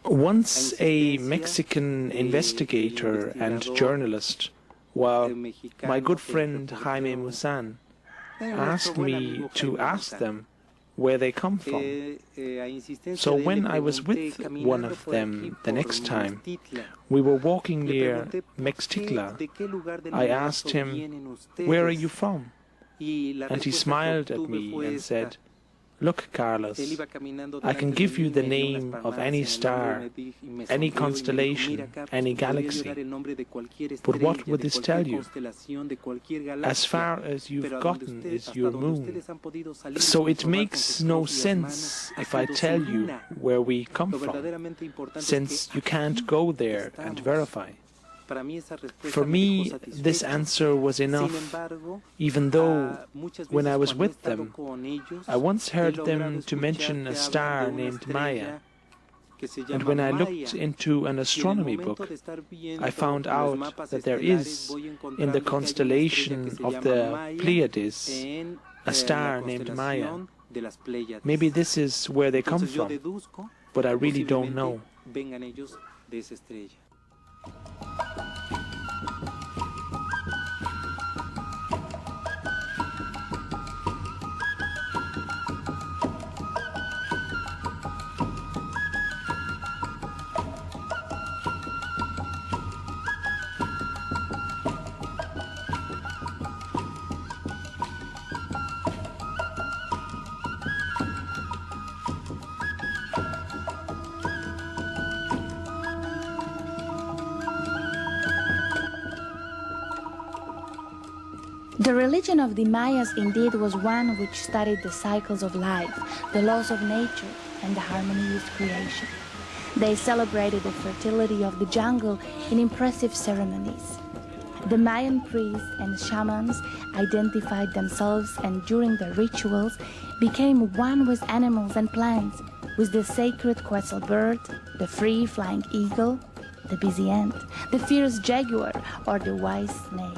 Speaker 4: Once a Mexican investigator and journalist, my good friend Jaime Musan, asked me to ask them where they come from. So when I was with one of them the next time, we were walking near Mexticla. I asked him, "Where are you from?" And he smiled at me and said, "Look, Carlos, I can give you the name of any star, any constellation, any galaxy. But what would this tell you? As far as you've gotten is your moon. So it makes no sense if I tell you where we come from, since you can't go there and verify." For me, this answer was enough, even though, when I was with them, I once heard them to mention a star named Meier, and when I looked into an astronomy book, I found out that there is, in the constellation of the Pleiades, a star named Meier. Maybe this is where they come from, but I really don't know.
Speaker 5: The religion of the Mayas indeed was one which studied the cycles of life, the laws of nature, and the harmony with creation. They celebrated the fertility of the jungle in impressive ceremonies. The Mayan priests and shamans identified themselves and during their rituals became one with animals and plants, with the sacred quetzal bird, the free-flying eagle, the busy ant, the fierce jaguar, or the wise snake.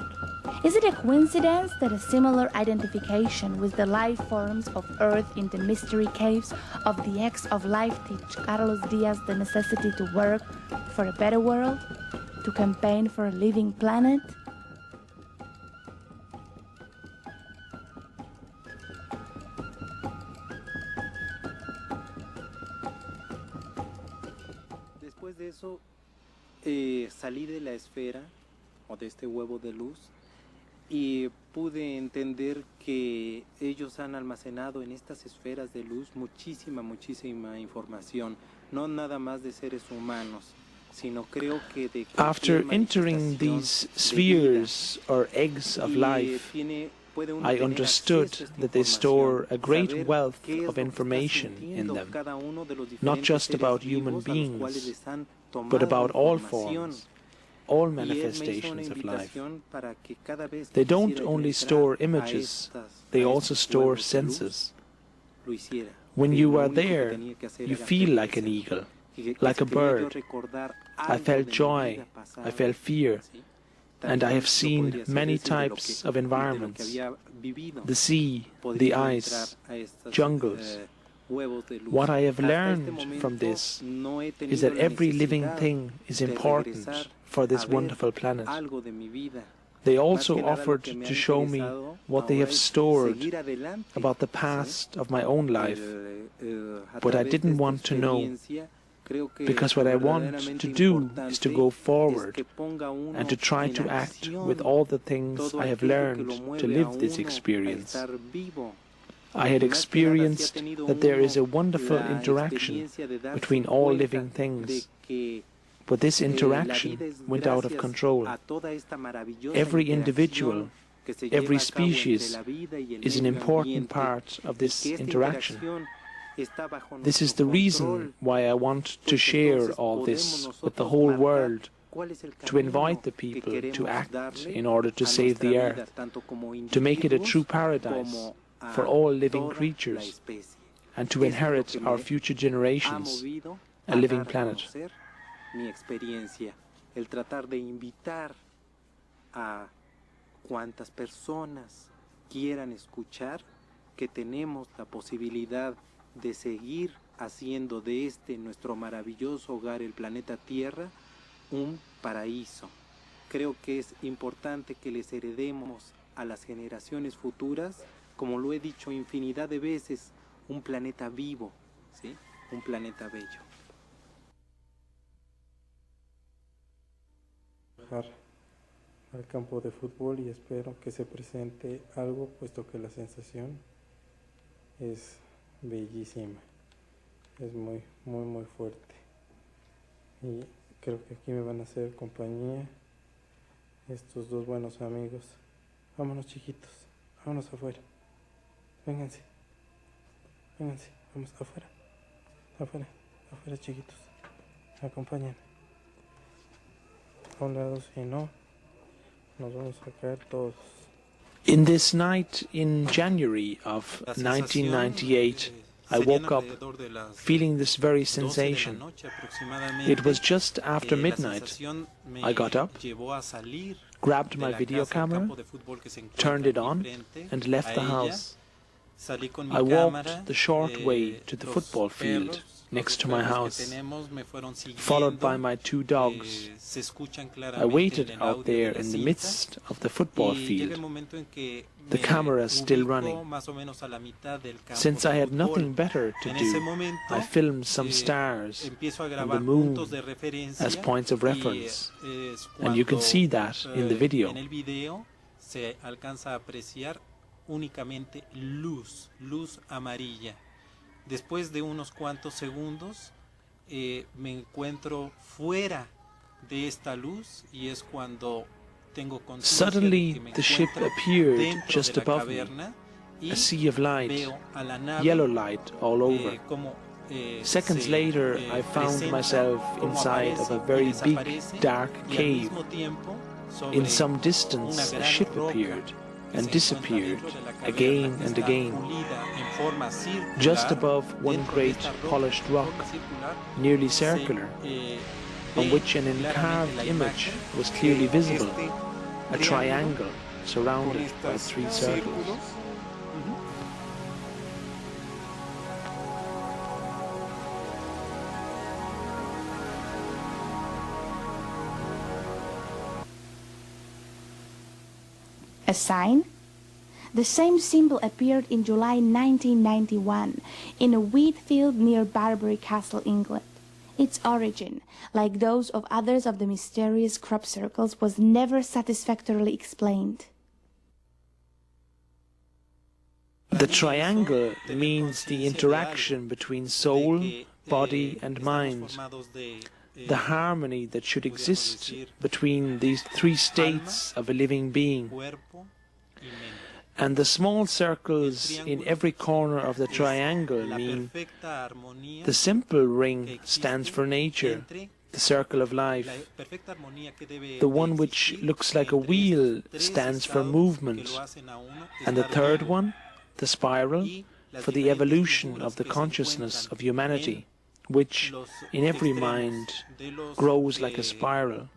Speaker 5: Is it a coincidence that a similar identification with the life forms of Earth in the mystery caves of the X of Life teach Carlos Diaz the necessity to work for a better world, to campaign for a living planet?
Speaker 3: Después de eso, salí de la esfera o de este huevo de luz y pude entender que ellos han almacenado en estas esferas de luz muchísima información, no nada más de seres humanos, sino creo que de
Speaker 4: After entering these spheres or eggs of life, I understood that they store a great wealth of information in them, not just about human beings, but about all forms, all manifestations of life. They don't only store images, they also store senses. When you are there, you feel like an eagle, like a bird. I felt joy, I felt fear, and I have seen many types of environments: the sea, the ice, jungles. What I have learned from this is that every living thing is important for this wonderful planet. They also offered to show me what they have stored about the past of my own life, but I didn't want to know, because what I want to do is to go forward and to try to act with all the things I have learned to live this experience. I had experienced that there is a wonderful interaction between all living things, but this interaction went out of control. Every individual, every species is an important part of this interaction. This is the reason why I want to share all this with the whole world, to invite the people to act in order to save the earth, to make it a true paradise for all living creatures, and to inherit our future generations a living planet.
Speaker 3: Mi experiencia, el tratar de invitar a cuantas personas quieran escuchar que tenemos la posibilidad de seguir haciendo de este nuestro maravilloso hogar, el planeta Tierra, un paraíso. Creo que es importante que les heredemos a las generaciones futuras, como lo he dicho infinidad de veces, un planeta vivo, ¿sí? Un planeta bello.
Speaker 16: Al campo de fútbol y espero que se presente algo, puesto que la sensación es bellísima, es muy fuerte, y creo que aquí me van a hacer compañía estos dos buenos amigos. Vámonos, chiquitos, vámonos afuera, vénganse, vamos afuera chiquitos, acompáñenme. A un lado, si no, nos vamos a caer todos.
Speaker 4: In this night in January of 1998, I woke up feeling this very sensation. It was just after midnight. I got up, grabbed my video camera, turned it on, and left the house. I walked the short way to the football field next to my house, followed by my two dogs. I waited out there in the midst of the football field, the camera still running. Since I had nothing better to do, I filmed some stars and the moon as points of reference, and you can see that in the video.
Speaker 3: Únicamente luz amarilla. Después de unos cuantos segundos me encuentro fuera de esta luz y es cuando tengo conciencia de que me encuentro dentro de la caverna y
Speaker 4: a sea of light,
Speaker 3: veo a la nave,
Speaker 4: yellow light all over. Seconds later, I found myself inside of a very big, dark cave. In some distance, a ship appeared and disappeared again and again. Just above one great polished rock, nearly circular, on which an encarved image was clearly visible, a triangle surrounded by three circles.
Speaker 5: A sign? The same symbol appeared in July 1991 in a wheat field near Barbary Castle, England. Its origin, like those of others of the mysterious crop circles, was never satisfactorily explained.
Speaker 4: The triangle means the interaction between soul, body and mind, the harmony that should exist between these three states of a living being. And the small circles in every corner of the triangle mean the simple ring stands for nature, the circle of life. The one which looks like a wheel stands for movement. And the third one, the spiral, for the evolution of the consciousness of humanity, which in every mind grows like a spiral,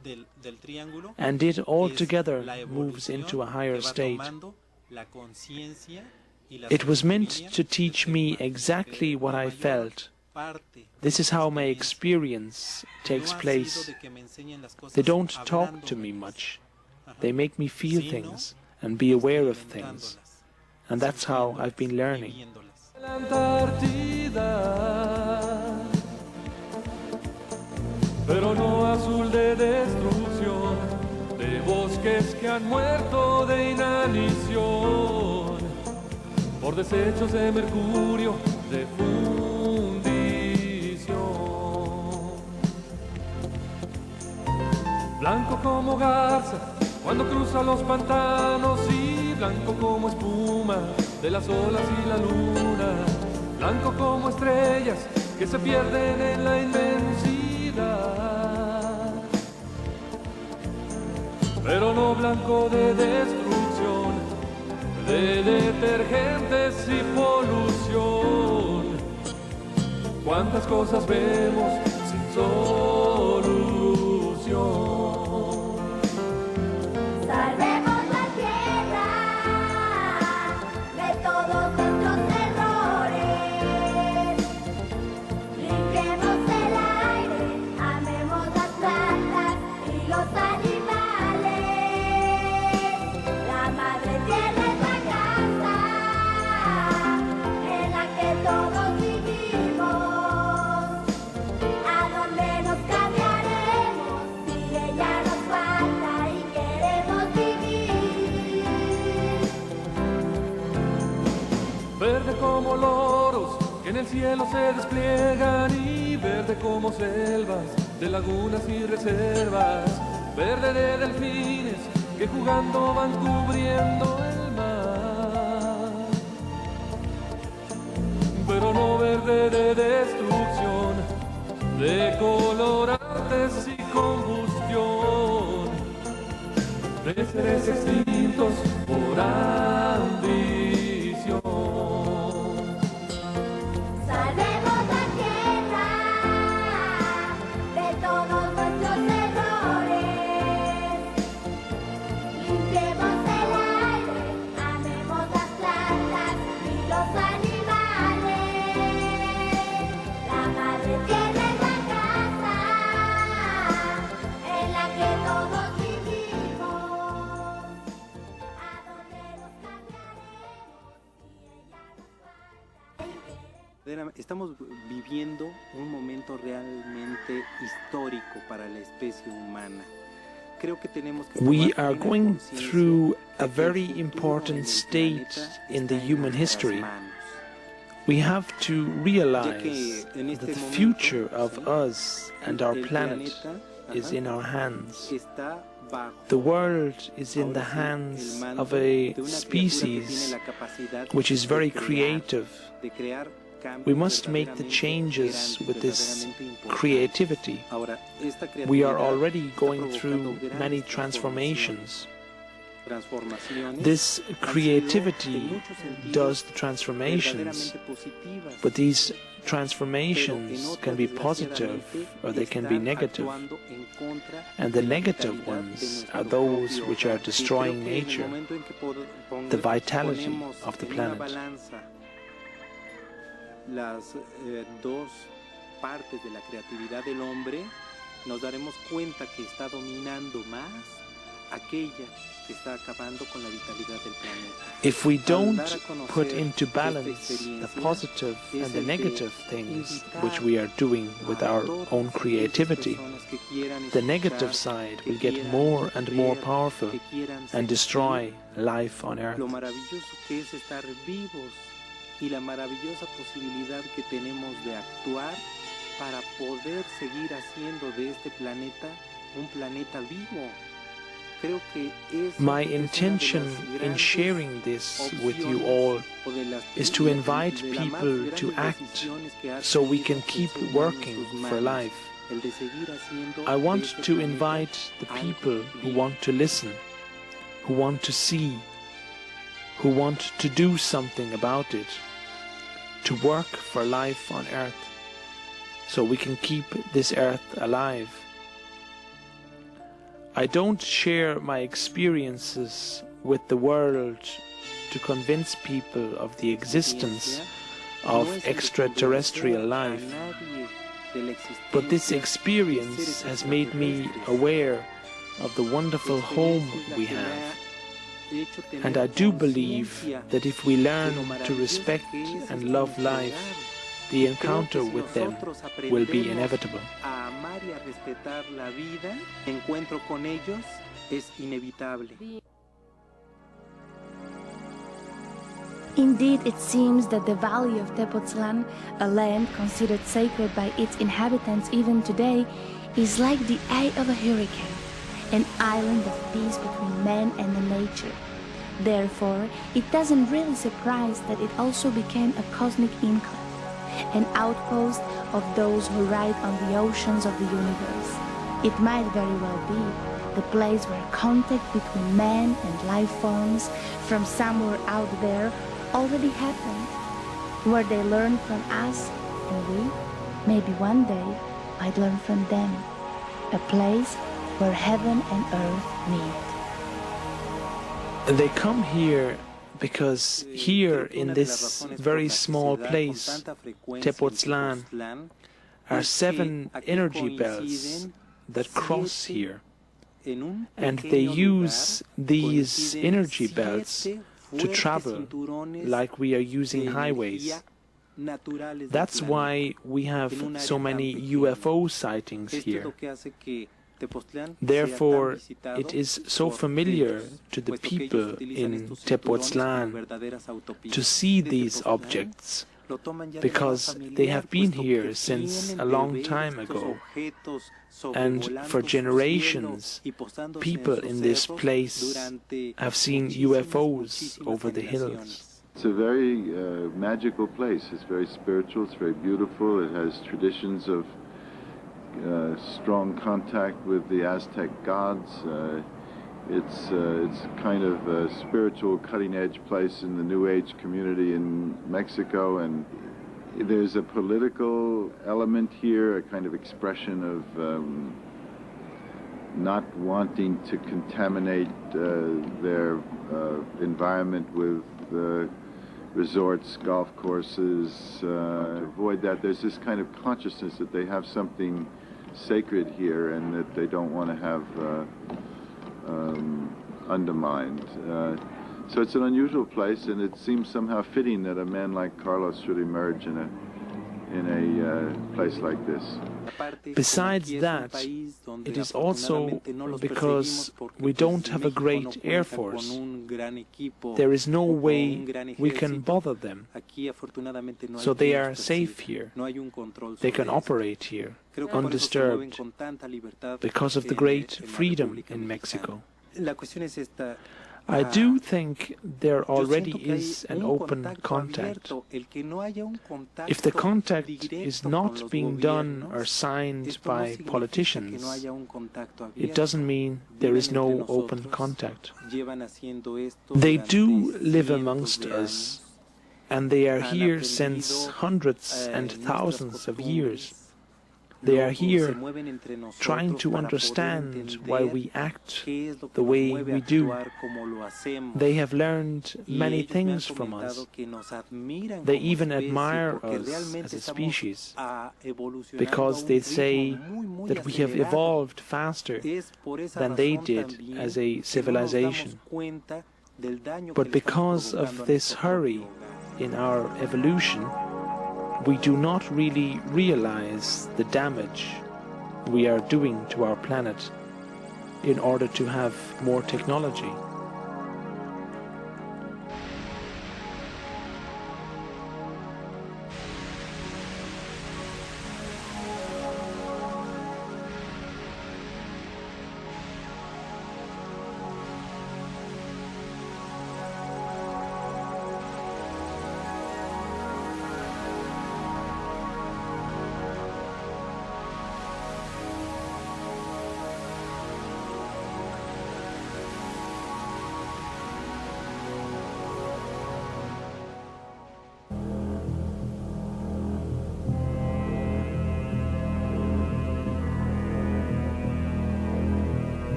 Speaker 4: and it altogether moves into a higher state. It was meant to teach me exactly what I felt. This is how my experience takes place. They don't talk to me much. They make me feel things and be aware of things. And that's how I've been learning.
Speaker 17: Pero no azul de destrucción, de bosques que han muerto de inanición, por desechos de mercurio, de fundición. Blanco como garza, cuando cruza los pantanos, y blanco como espuma, de las olas y la luna, blanco como estrellas, que se pierden en la inmensidad. pero no blanco de destrucción, de detergentes y polución. Cuántas cosas vemos sin solución.
Speaker 18: Salvemos la tierra de todos nuestros errores. Limpiemos el aire, amemos las plantas y los animales. La madre tierra es la casa en la que todos vivimos. ¿A dónde nos cambiaremos si ella nos falta y queremos vivir?
Speaker 17: Verde como loros que en el cielo se despliegan, y verde como selvas de lagunas y reservas, verde de delfines que jugando van cubriendo el mar, pero no verde de destrucción, de colorantes y combustión, de seres extintos por ambición.
Speaker 18: Salvemos la tierra de todos nuestros errores. Limpiemos el aire, amemos las plantas y los animales. La madre tierra es la casa en la que todos vivimos. ¿A dónde nos cambiaremos?
Speaker 3: Estamos viviendo un momento realmente histórico para la especie humana. Creo que tenemos que
Speaker 4: We
Speaker 3: tomar
Speaker 4: are
Speaker 3: plena
Speaker 4: going
Speaker 3: conciencia
Speaker 4: through a
Speaker 3: de que el
Speaker 4: very
Speaker 3: futuro
Speaker 4: important
Speaker 3: del
Speaker 4: state
Speaker 3: planeta
Speaker 4: in
Speaker 3: está
Speaker 4: the
Speaker 3: en
Speaker 4: human
Speaker 3: nuestras
Speaker 4: history.
Speaker 3: manos.
Speaker 4: We have to
Speaker 3: Ya
Speaker 4: realize
Speaker 3: que en
Speaker 4: that
Speaker 3: este
Speaker 4: the
Speaker 3: momento,
Speaker 4: future of us and our
Speaker 3: el
Speaker 4: planet
Speaker 3: planeta,
Speaker 4: is in our hands.
Speaker 3: está bajo
Speaker 4: The world is in the
Speaker 3: ahora sí,
Speaker 4: hands
Speaker 3: el mando
Speaker 4: of
Speaker 3: de
Speaker 4: a
Speaker 3: una criatura que tiene
Speaker 4: species
Speaker 3: la capacidad
Speaker 4: which is
Speaker 3: de
Speaker 4: very
Speaker 3: crear,
Speaker 4: creative.
Speaker 3: de crear cambios
Speaker 4: We must make the
Speaker 3: verdaderamente
Speaker 4: changes
Speaker 3: grandes,
Speaker 4: with this
Speaker 3: verdaderamente importantes.
Speaker 4: creativity.
Speaker 3: Ahora, esta
Speaker 4: We are
Speaker 3: creatividad
Speaker 4: already
Speaker 3: está
Speaker 4: going
Speaker 3: provocando
Speaker 4: through
Speaker 3: grandes
Speaker 4: many transformations.
Speaker 3: transformaciones
Speaker 4: This
Speaker 3: han sido,
Speaker 4: creativity
Speaker 3: en muchos sentidos,
Speaker 4: does the transformations,
Speaker 3: verdaderamente positivas,
Speaker 4: but these
Speaker 3: pero en
Speaker 4: transformations
Speaker 3: otras,
Speaker 4: can be positive or they can be
Speaker 3: están
Speaker 4: negative.
Speaker 3: actuando en contra
Speaker 4: And the
Speaker 3: de la
Speaker 4: negative
Speaker 3: vitalidad de
Speaker 4: ones
Speaker 3: nuestro
Speaker 4: are those
Speaker 3: propio
Speaker 4: which are
Speaker 3: hogar. Y
Speaker 4: destroying
Speaker 3: creo que en el
Speaker 4: nature,
Speaker 3: momento en que
Speaker 4: the vitality
Speaker 3: ponemos
Speaker 4: of the
Speaker 3: en una
Speaker 4: planet.
Speaker 3: balanza las dos partes de la creatividad del hombre, nos daremos cuenta que está dominando más aquella que está acabando con la vitalidad del planeta.
Speaker 4: If we don't
Speaker 3: Al dar a conocer
Speaker 4: put into
Speaker 3: esta
Speaker 4: balance the
Speaker 3: experiencia,
Speaker 4: positive
Speaker 3: es
Speaker 4: and the
Speaker 3: el de
Speaker 4: negative things
Speaker 3: invitar
Speaker 4: which we are doing with
Speaker 3: a
Speaker 4: our
Speaker 3: todas
Speaker 4: own
Speaker 3: aquellas
Speaker 4: creativity,
Speaker 3: personas que quieran
Speaker 4: the
Speaker 3: escuchar,
Speaker 4: negative side
Speaker 3: que
Speaker 4: will get
Speaker 3: quieran
Speaker 4: more and more
Speaker 3: ver,
Speaker 4: powerful
Speaker 3: que quieran
Speaker 4: and destroy
Speaker 3: sentir
Speaker 4: life on earth.
Speaker 3: lo maravilloso que es estar vivos y la maravillosa posibilidad que tenemos de actuar para poder seguir haciendo de este planeta un planeta vivo. Creo que
Speaker 4: My intention in sharing this with you all is to invite people to act so we can keep working for life. I want to invite the people who want to listen, who want to see, who want to do something about it, to work for life on earth so we can keep this earth alive. I don't share my experiences with the world to convince people of the existence of extraterrestrial life, but this experience has made me aware of the wonderful home we have. And I do believe that if we learn to respect and love life, the encounter with them will be inevitable.
Speaker 3: A amar y a respetar la vida, encuentro con ellos es inevitable.
Speaker 5: Indeed, it seems that the valley of Tepoztlan, a land considered sacred by its inhabitants even today, is like the eye of a hurricane, an island of peace between man and the nature. Therefore, it doesn't really surprise that it also became a cosmic enclave, an outpost of those who ride on the oceans of the universe. It might very well be the place where contact between man and life forms from somewhere out there already happened, where they learn from us and we, maybe one day, might learn from them, a place where heaven and earth meet.
Speaker 4: They come here because here in this very small place, Tepoztlan, are 7 energy belts that cross here. And they use these energy belts to travel like we are using highways. That's why we have so many UFO sightings here. Therefore, it is so familiar to the people in Tepoztlan to see these objects, because they have been here since a long time ago, and for generations people in this place have seen UFOs over the hills.
Speaker 19: It's a very magical place. It's very spiritual, it's very beautiful. It has traditions of strong contact with the Aztec gods. It's kind of a spiritual cutting-edge place in the New Age community in Mexico, and there's a political element here, a kind of expression of not wanting to contaminate their environment with resorts, golf courses. To avoid that, there's this kind of consciousness that they have something sacred here and that they don't want to have undermined. So it's an unusual place, and it seems somehow fitting that a man like Carlos should emerge in a place like this.
Speaker 4: Besides that, it is also because we don't have a great air force. There is no way we can bother them. So they are safe here. They can operate here, undisturbed, because of the great freedom in Mexico. I do think there already is an open contact. If the contact is not being done or signed by politicians, it doesn't mean there is no open contact. They do live amongst us, and they are here since hundreds and thousands of years. They are here trying to understand why we act the way we do. They have learned many things from us. They even admire us as a species, because they say that we have evolved faster than they did as a civilization. But because of this hurry in our evolution, we do not really realize the damage we are doing to our planet in order to have more technology.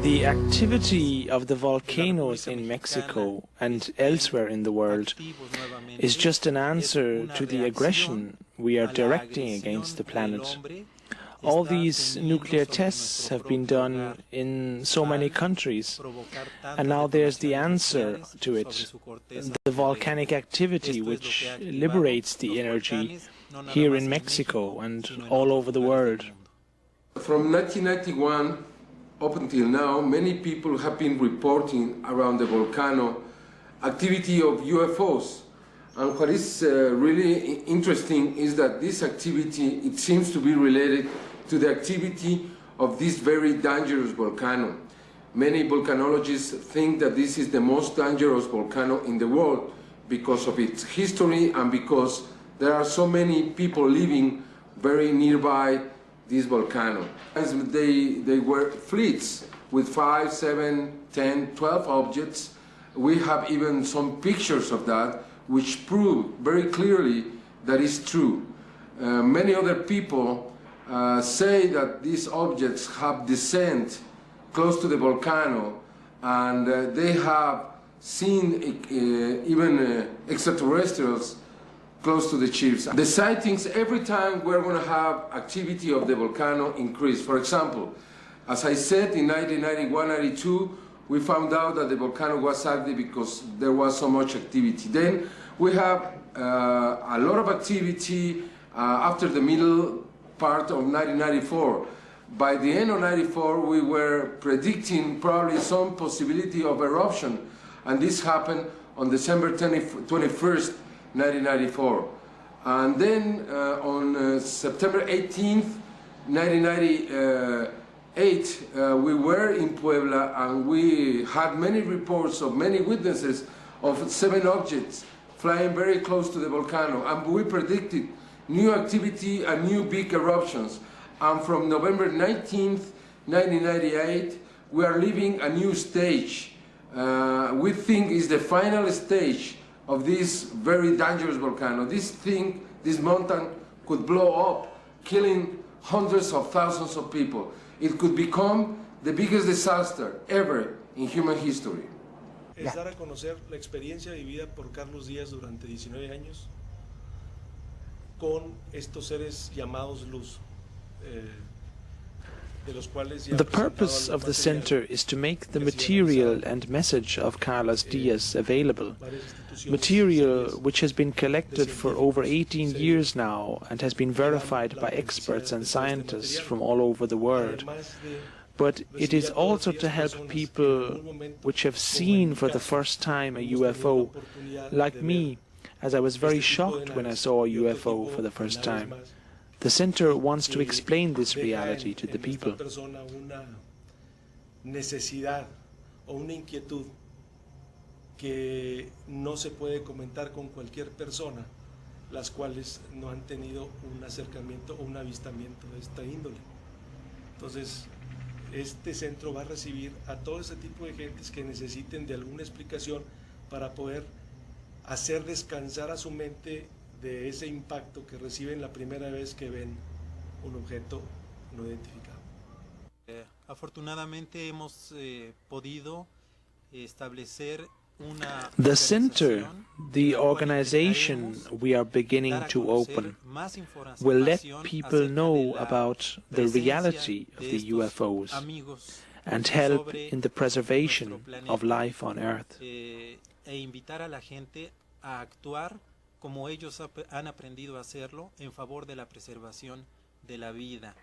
Speaker 4: The activity of the volcanoes in Mexico and elsewhere in the world is just an answer to the aggression we are directing against the planet. All these nuclear tests have been done in so many countries, and now there's the answer to it, the volcanic activity which liberates the energy here in Mexico and all over the world.
Speaker 20: From 1991 up until now, many people have been reporting around the volcano activity of UFOs. And what is really interesting is that this activity, it seems to be related to the activity of this very dangerous volcano. Many volcanologists think that this is the most dangerous volcano in the world because of its history and because there are so many people living very nearby this volcano. They were fleets with 5, 7, 10, 12 objects. We have even some pictures of that which prove very clearly that is true. Many other people say that these objects have descent close to the volcano and they have seen even extraterrestrials close to the chiefs. The sightings, every time we're going to have activity of the volcano increase. For example, as I said, in 1991-92, we found out that the volcano was active because there was so much activity. Then we have a lot of activity after the middle part of 1994. By the end of 94, we were predicting probably some possibility of eruption, and this happened on December 21st, 1994. And then on September 18th, 1998, we were in Puebla and we had many reports of many witnesses of 7 objects flying very close to the volcano. And we predicted new activity and new big eruptions. And from November 19th, 1998, we are living a new stage. We think is the final stage of this very dangerous volcano. This mountain could blow up, killing hundreds of thousands of people. It could become the biggest disaster ever in human history.
Speaker 21: Es dar a conocer la experiencia vivida por Carlos Díaz durante 19 años con estos seres llamados luz.
Speaker 4: The purpose of the center is to make the material and message of Carlos Diaz available, material which has been collected for over 18 years now and has been verified by experts and scientists from all over the world. But it is also to help people which have seen for the first time a UFO, like me, as I was very shocked when I saw a UFO for the first time. The center wants to explain this reality to the people.
Speaker 21: Necesidad o una inquietud que no se puede comentar con cualquier persona, las cuales no han tenido un acercamiento o un avistamiento de esta índole. Entonces, este centro va a recibir a todo ese tipo de gentes que necesiten de alguna explicación para poder hacer descansar a su mente de ese impacto que reciben la primera vez que ven un objeto no identificado.
Speaker 22: Afortunadamente hemos podido establecer una
Speaker 4: The center, the organization we are beginning to open, will let people know about the reality of the UFOs and help in the preservation of life on Earth.
Speaker 22: E invitar a la gente a actuar como ellos han aprendido a hacerlo en favor de la preservación de la vida.